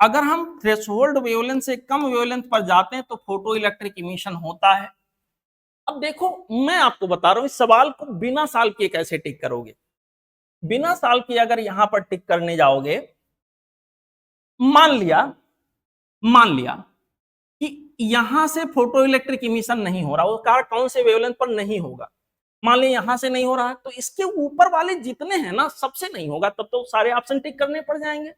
Speaker 1: अगर हम थ्रेशोल्ड वेवलेंथ से कम वेवलेंथ पर जाते हैं तो फोटो इलेक्ट्रिक इमिशन होता है। अब देखो मैं आपको बता रहा हूं इस सवाल को बिना साल किए कैसे टिक करोगे। बिना साल किए अगर यहां पर टिक करने जाओगे, मान लिया कि यहां से फोटो इलेक्ट्रिक इमिशन नहीं हो रहा, वो कौन से वेवलेंथ पर नहीं होगा, मान लीजिए यहां से नहीं हो रहा है, तो इसके ऊपर वाले जितने हैं ना सबसे नहीं होगा, तब तो सारे ऑप्शन टिक करने पड़ जाएंगे।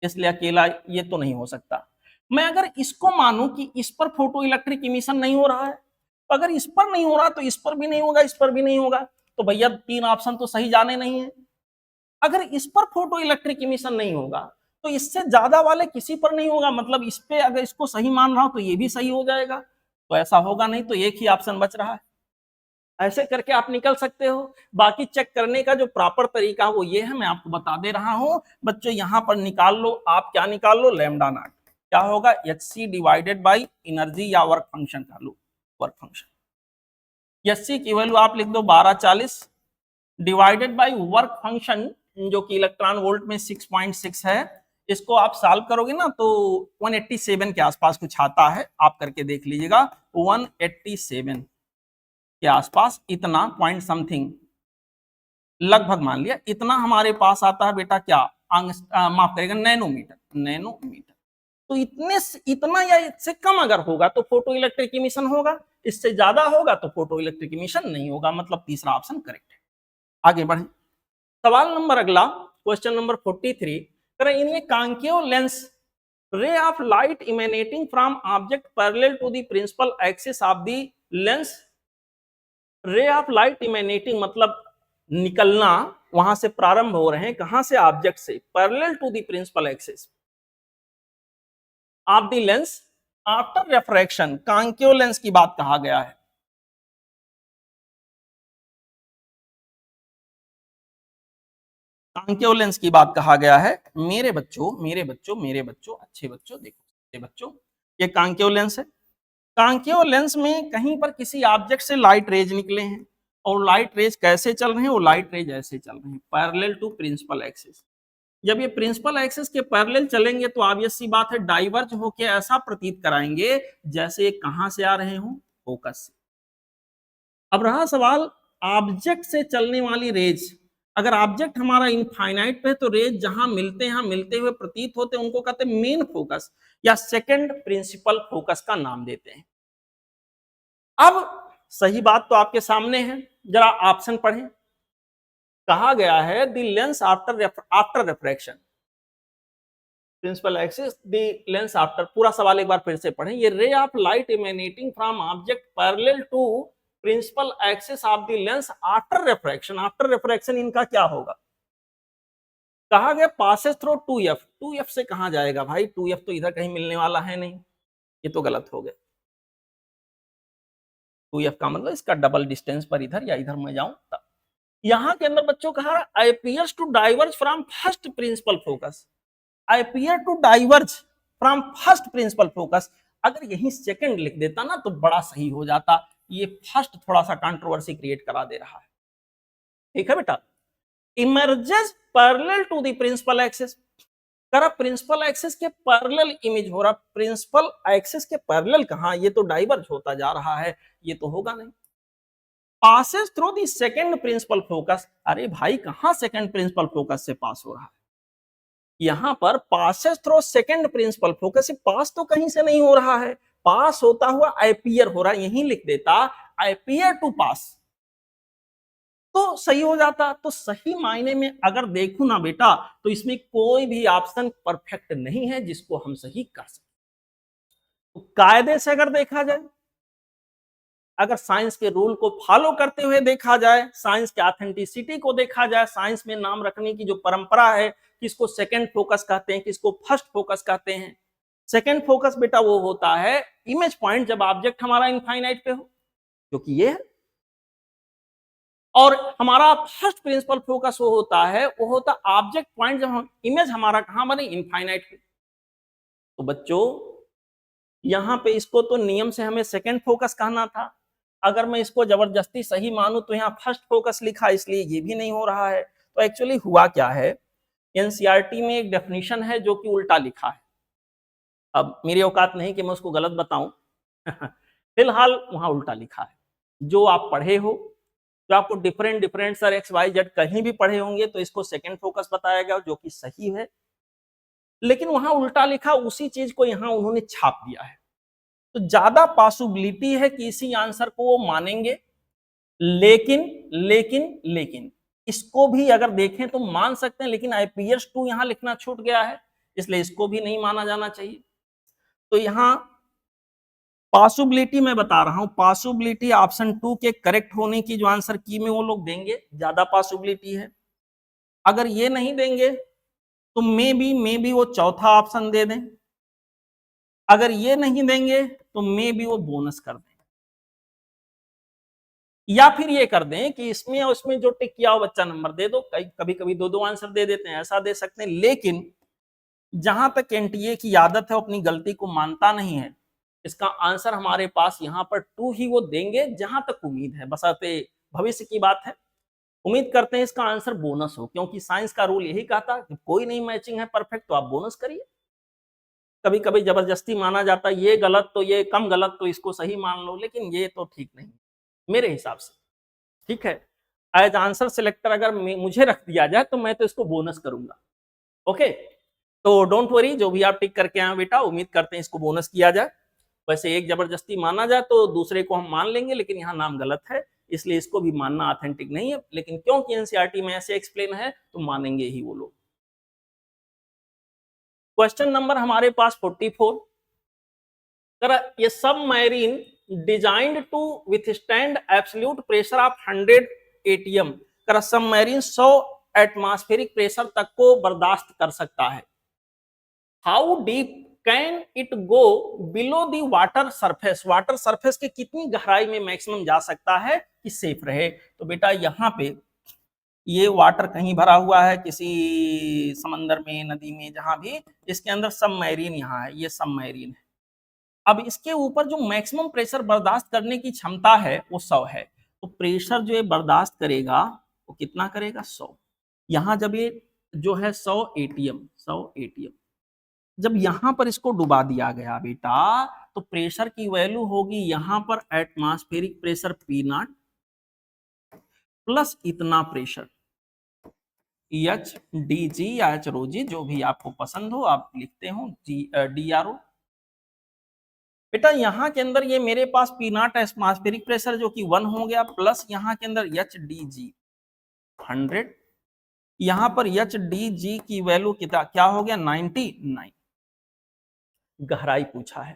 Speaker 1: इसलिए अकेला ये तो नहीं हो सकता। मैं अगर इसको मानूं कि इस पर फोटो इलेक्ट्रिक इमिशन नहीं हो रहा है, तो अगर इस पर नहीं हो रहा तो इस पर भी नहीं होगा, इस पर भी नहीं होगा, तो भैया 3 ऑप्शन तो सही जाने नहीं है। अगर इस पर फोटो इलेक्ट्रिक इमिशन नहीं होगा तो इससे ज्यादा वाले किसी पर नहीं होगा, मतलब इस पे अगर इसको सही मान रहा हूं तो ये भी सही हो जाएगा, तो ऐसा होगा नहीं, तो एक ही ऑप्शन बच रहा है। ऐसे करके आप निकल सकते हो। बाकी चेक करने का जो प्रॉपर तरीका वो ये है, मैं आपको बता दे रहा हूं बच्चों। यहां पर निकाल लो आप, क्या निकाल लो, लैम्डा नॉट, क्या होगा, एचसी डिवाइडेड बाई एनर्जी या वर्क फंक्शन का लो, वर्क फंक्शन। एचसी की वैल्यू आप लिख दो 1240 डिवाइडेड बाई वर्क फंक्शन जो कि इलेक्ट्रॉन वोल्ट में 6.6 है। इसको आप सॉल्व करोगे ना तो 187 के आसपास कुछ आता है, आप करके देख लीजिएगा। 187 के आसपास इतना पॉइंट समथिंग, लगभग मान लिया इतना हमारे पास आता है बेटा, क्या माफ करेगा, नैनोमीटर, नैनोमीटर। तो इतना या इससे कम अगर होगा तो फोटो इलेक्ट्रिक इमिशन होगा, इससे ज्यादा होगा तो फोटो इलेक्ट्रिक इमिशन नहीं होगा, मतलब तीसरा ऑप्शन करेक्ट है। आगे बढ़े, सवाल नंबर अगला, question number 43, in a concave lens ray of light emanating from object parallel to the principal axis of the lens. Ray of light emanating मतलब निकलना, वहां से प्रारंभ हो रहे हैं, कहां से, ऑब्जेक्ट से, parallel to the principal axis of the lens after refraction. Concave lens की बात कहा गया है। कॉन्केव लेंस की बात कहा गया है। मेरे बच्चों, मेरे बच्चों, मेरे बच्चों, अच्छे बच्चों, देखो बच्चों, ये कॉन्केव लेंस है। कॉन्केव लेंस में कहीं पर किसी ऑब्जेक्ट से लाइट रेज निकले हैं, और लाइट रेज कैसे चल रहे हैं, वो लाइट रेज ऐसे चल रहे हैं, पैरेलल टू प्रिंसिपल एक्सिस। जब ये प्रिंसिपल एक्सिस के पैरेलल चलेंगे तो ऑब्वियस सी बात है डाइवर्ज होके ऐसा प्रतीत कराएंगे जैसे कहां से आ रहे हो, फोकस से। अब रहा सवाल ऑब्जेक्ट से चलने वाली रेज, अगर ऑब्जेक्ट हमारा इनफाइनाइट पे है तो रेज जहां मिलते हैं, मिलते हुए प्रतीत होते हैं, उनको कहते हैं मेन फोकस या सेकंड प्रिंसिपल फोकस का नाम देते हैं। अब सही बात तो आपके सामने है, जरा ऑप्शन पढ़ें। कहा गया है the lens after refraction, principal axis, the lens after, पूरा सवाल एक बार फिर से पढ़ें। ये ray of light emanating from object parallel to principal axis of the lens after refraction, after refraction इनका क्या होगा। कहा गया पासेस थ्रू 2f, 2f से कहां जाएगा भाई, 2f तो इधर कहीं मिलने वाला है नहीं, ये तो गलत हो गया। 2f का मतलब इसका डबल डिस्टेंस पर इधर या इधर मैं जाऊं तब। यहां के अंदर बच्चों कहा appears to diverge from first principal focus, appear to diverge from first principal focus. अगर यही सेकंड लिख देता ना तो बड़ा सही हो जाता, ये फर्स्ट थोड़ा सा कंट्रोवर्सी क्रिएट करा दे रहा है। ठीक है बेटा, emerges parallel to the principal axis, करा प्रिंसिपल एक्सिस के पैरेलल इमेज हो रहा, प्रिंसिपल एक्सिस के पैरेलल कहां, ये तो डाइवर्ज होता जा रहा है, ये तो होगा नहीं। Passes through the second principal focus, अरे भाई कहां सेकंड प्रिंसिपल फोकस से पास हो रहा है, यहां पर passes through second principal focus से पास तो कहीं से नहीं हो रहा है, पास होता हुआ अपीयर हो रहा है, यहीं लिख देता अपीयर टू पास तो सही हो जाता। तो सही मायने में अगर देखूं ना बेटा, तो इसमें कोई भी ऑप्शन परफेक्ट नहीं है जिसको हम सही कर सकें। तो कायदे से अगर देखा जाए, अगर साइंस के रूल को फॉलो करते हुए देखा जाए, साइंस के ऑथेंटिसिटी को देखा जाए, साइंस में नाम रखने की जो परंपरा है, किसको सेकंड फोकस कहते हैं, किसको फर्स्ट फोकस कहते हैं। सेकंड फोकस बेटा वो होता है इमेज पॉइंट जब ऑब्जेक्ट हमारा इनफाइनाइट पे हो, क्योंकि ये है, और हमारा फर्स्ट प्रिंसिपल फोकस वो होता ऑब्जेक्ट पॉइंट जब हम इमेज हमारा कहां बने, इनफाइनाइट पे। तो बच्चों यहां पे इसको तो नियम से हमें सेकंड फोकस कहना था, अगर मैं इसको जबरदस्ती सही मानूं तो यहाँ फर्स्ट फोकस लिखा, इसलिए ये भी नहीं हो रहा है। तो एक्चुअली हुआ क्या है, एनसीईआरटी में एक डेफिनेशन है जो कि उल्टा लिखा है, अब मेरी औकात नहीं कि मैं उसको गलत बताऊं फिलहाल वहां उल्टा लिखा है। जो आप पढ़े हो, जो आपको different different sir X Y Z कहीं भी पढ़े होंगे तो इसको सेकंड फोकस बताया गया जो कि सही है, लेकिन वहां उल्टा लिखा, उसी चीज को यहां उन्होंने छाप दिया है। तो ज्यादा पॉसिबिलिटी है कि इसी आंसर को वो मानेंगे, लेकिन लेकिन लेकिन इसको भी अगर देखें तो मान सकते हैं, लेकिन आईपीएस 2 यहां लिखना छूट गया है, इसलिए इसको भी नहीं माना जाना चाहिए। तो यहाँ पॉसिबिलिटी मैं बता रहा हूं, पॉसिबिलिटी ऑप्शन 2 के करेक्ट होने की जो आंसर की में वो लोग देंगे, ज्यादा पॉसिबिलिटी है। अगर ये नहीं देंगे तो मे बी वो चौथा ऑप्शन दे दें। अगर ये नहीं देंगे तो मे बी वो बोनस कर दें, या फिर ये कर दें कि इसमें और उसमें जो टिक किया हो बच्चा नंबर दे दो। कभी कभी दो दो आंसर दे देते हैं, ऐसा दे सकते हैं। लेकिन जहां तक एनटीए की आदत है, अपनी गलती को मानता नहीं है। इसका आंसर हमारे पास यहाँ पर 2 ही वो देंगे, जहां तक उम्मीद है, बशर्ते भविष्य की बात है। उम्मीद करते हैं इसका आंसर बोनस हो, क्योंकि साइंस का रूल यही कहता है कि कोई नहीं मैचिंग है परफेक्ट तो आप बोनस करिए। कभी कभी जबरदस्ती माना जाता है, ये गलत तो ये कम गलत तो इसको सही मान लो, लेकिन ये तो ठीक नहीं मेरे हिसाब से। ठीक है, एज आंसर सिलेक्टर अगर मुझे रख दिया जाए तो मैं तो इसको बोनस करूंगा। ओके, तो डोंट वरी, जो भी आप टिक करके आए बेटा, उम्मीद करते हैं इसको बोनस किया जाए। वैसे एक जबरदस्ती माना जाए तो दूसरे को हम मान लेंगे, लेकिन यहाँ नाम गलत है, इसलिए इसको भी मानना ऑथेंटिक नहीं है। लेकिन क्योंकि एनसीईआरटी में ऐसे एक्सप्लेन है तो मानेंगे ही वो लोग। क्वेश्चन नंबर हमारे पास 44। ये submarine designed to withstand absolute pressure of 100 ATM. Submarine 100 atmospheric pressure तक को बर्दाश्त कर सकता है। How deep can it go below the water surface. Water surface के कितनी गहराई में मैक्सिमम जा सकता है कि सेफ रहे। तो बेटा यहाँ पे ये वाटर कहीं भरा हुआ है, किसी समंदर में, नदी में, जहां भी, इसके अंदर सबमरीन यहाँ है, ये सबमरीन है। अब इसके ऊपर जो मैक्सिमम प्रेशर बर्दाश्त करने की क्षमता है वो 100 है। तो प्रेशर जो ये बर्दाश्त करेगा वो कितना करेगा, 100। यहाँ जब ये जो है 100 एटीएम, 100 एटीएम, जब यहां पर इसको डुबा दिया गया बेटा, तो प्रेशर की वैल्यू होगी यहां पर एटमॉस्फेरिक प्रेशर P0 प्लस इतना प्रेशर एच डी जी या एच रो जी, जो भी आपको पसंद हो आप लिखते हो, DRO। बेटा यहाँ के अंदर ये मेरे पास P0 एटमॉस्फेरिक प्रेशर जो कि 1 हो गया, प्लस यहाँ के अंदर एच डी जी 100। यहाँ पर एच डी जी की वैल्यू कितना क्या हो गया, 99। गहराई पूछा है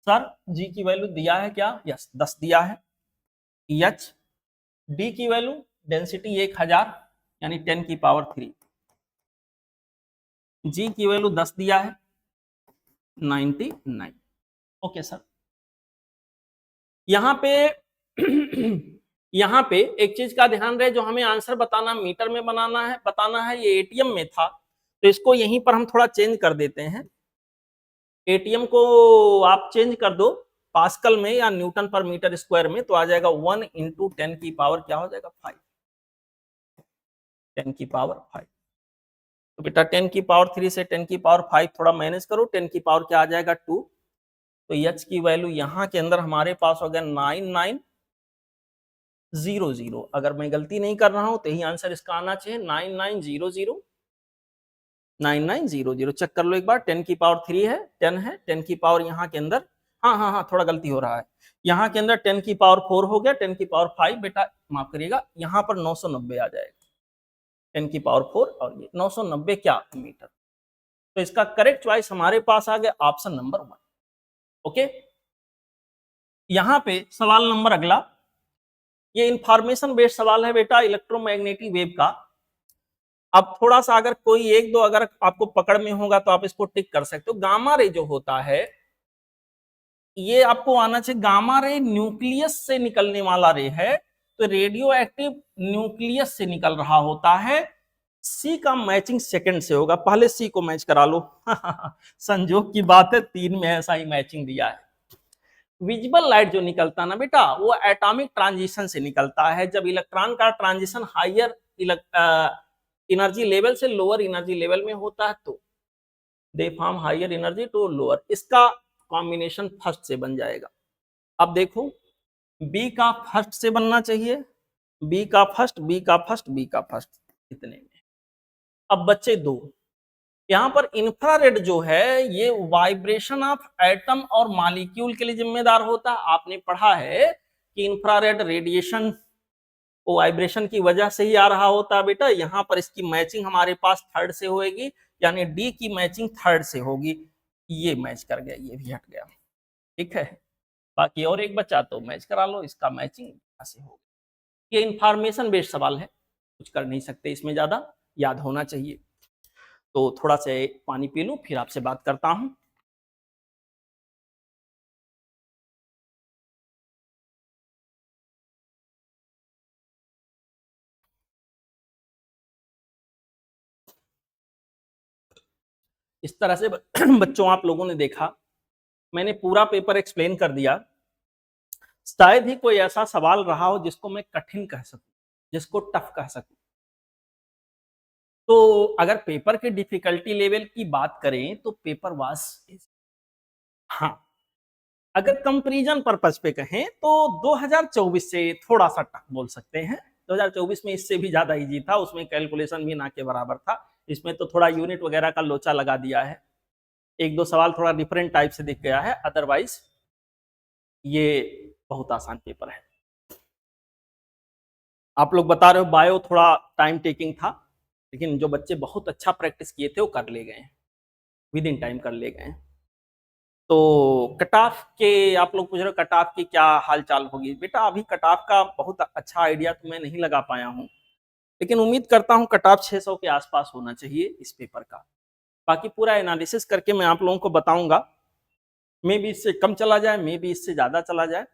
Speaker 1: सर, जी की वैल्यू दिया है क्या, यस 10 दिया है। एच डी की वैल्यू डेंसिटी 1000 यानी 10 की पावर 3। जी की वैल्यू 10 दिया है, 99। ओके सर, यहाँ पे यहाँ पे एक चीज का ध्यान रहे, जो हमें आंसर बताना मीटर में बताना है, ये एटीएम में था, तो इसको यहीं पर हम थोड़ा चेंज कर देते हैं। एटीएम को आप चेंज कर दो पास्कल में या न्यूटन पर मीटर स्क्वायर में, तो आ जाएगा 1 इंटू 10 की पावर क्या हो जाएगा, 5। 10 की पावर 5। तो बेटा 10 की पावर 3 से 10 की पावर 5 थोड़ा मैनेज करो, 10 की पावर क्या आ जाएगा, 2। तो एच की वैल्यू यहाँ के अंदर हमारे पास हो गया 9900। अगर मैं गलती नहीं कर रहा हूं तो यही आंसर इसका आना चाहिए, 9900। 9900 चेक कर लो एक बार। 10 की पावर 3 है, 10 है, 10 की पावर यहाँ के अंदर, हाँ थोड़ा गलती हो रहा है, यहाँ के अंदर 10 की पावर 4 हो गया, 10 की पावर 5 बेटा माफ करिएगा, यहाँ पर 990 आ जाएगा। 10 की पावर 4 और ये 990 क्या मीटर। तो इसका करेक्ट चॉइस हमारे पास आ गया ऑप्शन नंबर 1। ओके, यहाँ पे सवाल नंबर अगला, ये इंफॉर्मेशन बेस्ड सवाल है बेटा, इलेक्ट्रोमैग्नेटिक वेव का। अब थोड़ा सा अगर कोई एक दो अगर आपको पकड़ में होगा तो आप इसको टिक कर सकते हो। गामा रे जो होता है, ये आपको आना चाहिए, गामा रे न्यूक्लियस से निकलने वाला रे है, तो रेडियो एक्टिव न्यूक्लियस से निकल रहा होता है। सी का मैचिंग सेकंड से होगा, पहले सी को मैच करा लो। संजोग की बात है, 3 में ऐसा ही मैचिंग दिया है। विजिबल लाइट जो निकलता है ना बेटा, वो एटॉमिक ट्रांजिशन से निकलता है। जब इलेक्ट्रॉन का ट्रांजिशन हायर एनर्जी लेवल से लोअर एनर्जी लेवल में होता है, तो they form higher energy to lower, इसका कॉम्बिनेशन फर्स्ट से बन जाएगा। अब देखो, बी का फर्स्ट से बनना चाहिए, बी का फर्स्ट, बी का फर्स्ट, बी का फर्स्ट, इतने में। अब बच्चे 2, यहाँ पर इंफ्रारेड जो है ये वाइब्रेशन ऑफ एटम और मॉलिक्यूल के लिए जिम्मेदार होता है। आपने पढ़ा है कि इंफ्रारेड रेडिएशन वो वाइब्रेशन की वजह से ही आ रहा होता है बेटा। यहाँ पर इसकी मैचिंग हमारे पास थर्ड से होगी, यानी डी की मैचिंग थर्ड से होगी। ये मैच कर गया, ये भी हट गया, ठीक है। बाकी और एक बच्चा तो मैच करा लो, इसका मैचिंग ऐसे होगा। ये इंफॉर्मेशन बेस्ड सवाल है, कुछ कर नहीं सकते इसमें, ज्यादा याद होना चाहिए। तो थोड़ा सा पानी पी लूं, फिर आपसे बात करता हूं। इस तरह से बच्चों आप लोगों ने देखा, मैंने पूरा पेपर एक्सप्लेन कर दिया। शायद ही कोई ऐसा सवाल रहा हो जिसको मैं कठिन कह सकूं, जिसको टफ कह सकूं। तो अगर पेपर के डिफिकल्टी लेवल की बात करें तो पेपर वाज, हाँ, अगर कंपैरिजन पर्पस पे कहें तो 2024 से थोड़ा सा टफ बोल सकते हैं। 2024 में इससे भी ज्यादा इजी था, उसमें कैलकुलेशन भी ना के बराबर था। इसमें तो थोड़ा यूनिट वगैरह का लोचा लगा दिया है, एक दो सवाल थोड़ा डिफरेंट टाइप से दिख गया है, अदरवाइज ये बहुत आसान पेपर है। आप लोग बता रहे हो बायो थोड़ा टाइम टेकिंग था, लेकिन जो बच्चे बहुत अच्छा प्रैक्टिस किए थे वो कर ले गए, विद इन टाइम कर ले गए। तो कट ऑफ के आप लोग पूछ रहे हो कट ऑफ की क्या हाल चाल होगी। बेटा अभी कट ऑफ का बहुत अच्छा आइडिया तो मैं नहीं लगा पाया हूँ, लेकिन उम्मीद करता हूँ कट ऑफ 600 के आसपास होना चाहिए इस पेपर का। बाकी पूरा एनालिसिस करके मैं आप लोगों को बताऊंगा, मे भी इससे कम चला जाए, मे भी इससे ज्यादा चला जाए,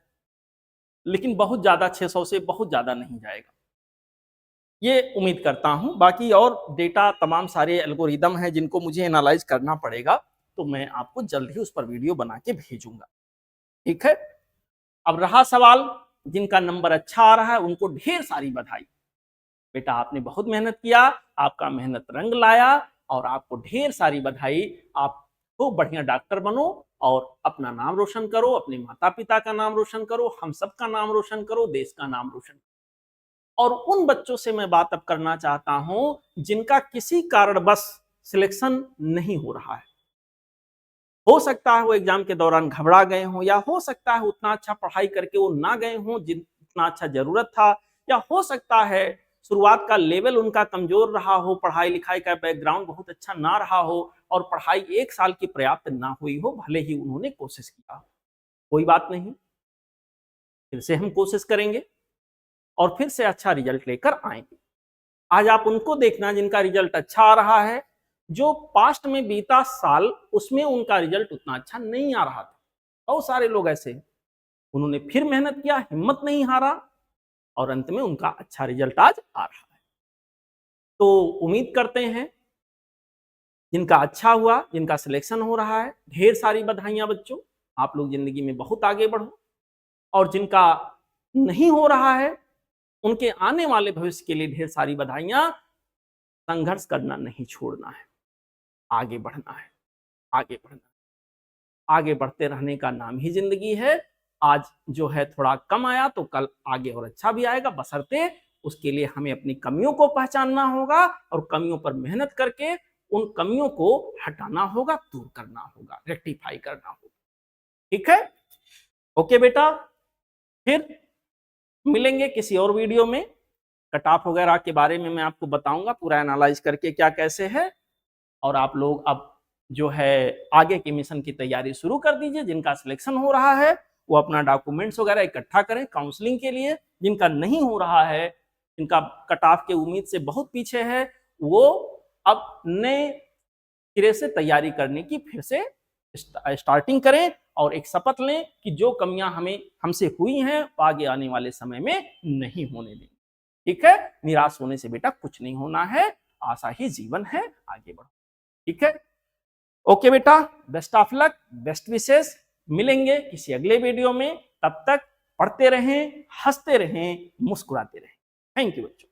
Speaker 1: लेकिन बहुत ज्यादा 600 से बहुत ज्यादा नहीं जाएगा, ये उम्मीद करता हूं। बाकी और डेटा तमाम सारे एल्गोरिदम हैं जिनको मुझे एनालाइज करना पड़ेगा, तो मैं आपको जल्द ही उस पर वीडियो बना के भेजूंगा, ठीक है। अब रहा सवाल, जिनका नंबर अच्छा आ रहा है उनको ढेर सारी बधाई। बेटा आपने बहुत मेहनत किया, आपका मेहनत रंग लाया, और आपको ढेर सारी बधाई। आप खूब बढ़िया डॉक्टर बनो और अपना नाम रोशन करो, अपने माता पिता का नाम रोशन करो, हम सबका नाम रोशन करो, देश का नाम रोशन करो। और उन बच्चों से मैं बात अब करना चाहता हूं जिनका किसी कारणवश सिलेक्शन नहीं हो रहा है। हो सकता है वो एग्जाम के दौरान घबरा गए हों, या हो सकता है उतना अच्छा पढ़ाई करके वो ना गए हों जितना अच्छा जरूरत था, या हो सकता है शुरुआत का लेवल उनका कमजोर रहा हो, पढ़ाई लिखाई का बैकग्राउंड बहुत अच्छा ना रहा हो, और पढ़ाई एक साल की पर्याप्त ना हुई हो, भले ही उन्होंने कोशिश किया। कोई बात नहीं, फिर से हम कोशिश करेंगे और फिर से अच्छा रिजल्ट लेकर आएंगे। आज आप उनको देखना जिनका रिजल्ट अच्छा आ रहा है, जो पास्ट में बीता साल उसमें उनका रिजल्ट उतना अच्छा नहीं आ रहा था। बहुत सारे लोग ऐसे हैं, उन्होंने फिर मेहनत किया, हिम्मत नहीं हारा, और अंत में उनका अच्छा रिजल्ट आज आ रहा है। तो उम्मीद करते हैं जिनका अच्छा हुआ, जिनका सिलेक्शन हो रहा है, ढेर सारी बधाइयां बच्चों, आप लोग जिंदगी में बहुत आगे बढ़ो। और जिनका नहीं हो रहा है उनके आने वाले भविष्य के लिए ढेर सारी बधाइयां। संघर्ष करना नहीं छोड़ना है, आगे बढ़ना है, आगे बढ़ना, आगे बढ़ते रहने का नाम ही जिंदगी है। आज जो है थोड़ा कम आया तो कल आगे और अच्छा भी आएगा, बशर्ते उसके लिए हमें अपनी कमियों को पहचानना होगा और कमियों पर मेहनत करके उन कमियों को हटाना होगा, दूर करना होगा, रेक्टिफाई करना होगा, ठीक है। ओके बेटा, फिर मिलेंगे किसी और वीडियो में। कट ऑफ वगैरह के बारे में मैं आपको बताऊंगा पूरा एनालाइज करके क्या कैसे है। और आप लोग अब जो है आगे के मिशन की तैयारी शुरू कर दीजिए। जिनका सिलेक्शन हो रहा है वो अपना डॉक्यूमेंट्स वगैरह इकट्ठा करें काउंसलिंग के लिए। जिनका नहीं हो रहा है, जिनका कट ऑफ के उम्मीद से बहुत पीछे है, वो अब नए सिरे से तैयारी करने की फिर से स्टार्टिंग करें, और एक शपथ लें कि जो कमियां हमें हमसे हुई हैं वो आगे आने वाले समय में नहीं होने देंगे, ठीक है। निराश होने से बेटा कुछ नहीं होना है, आशा ही जीवन है, आगे बढ़ो, ठीक है। ओके बेटा, बेस्ट ऑफ लक, बेस्ट विशेष। मिलेंगे किसी अगले वीडियो में, तब तक पढ़ते रहें, हंसते रहें, मुस्कुराते रहें। थैंक यू बच्चों।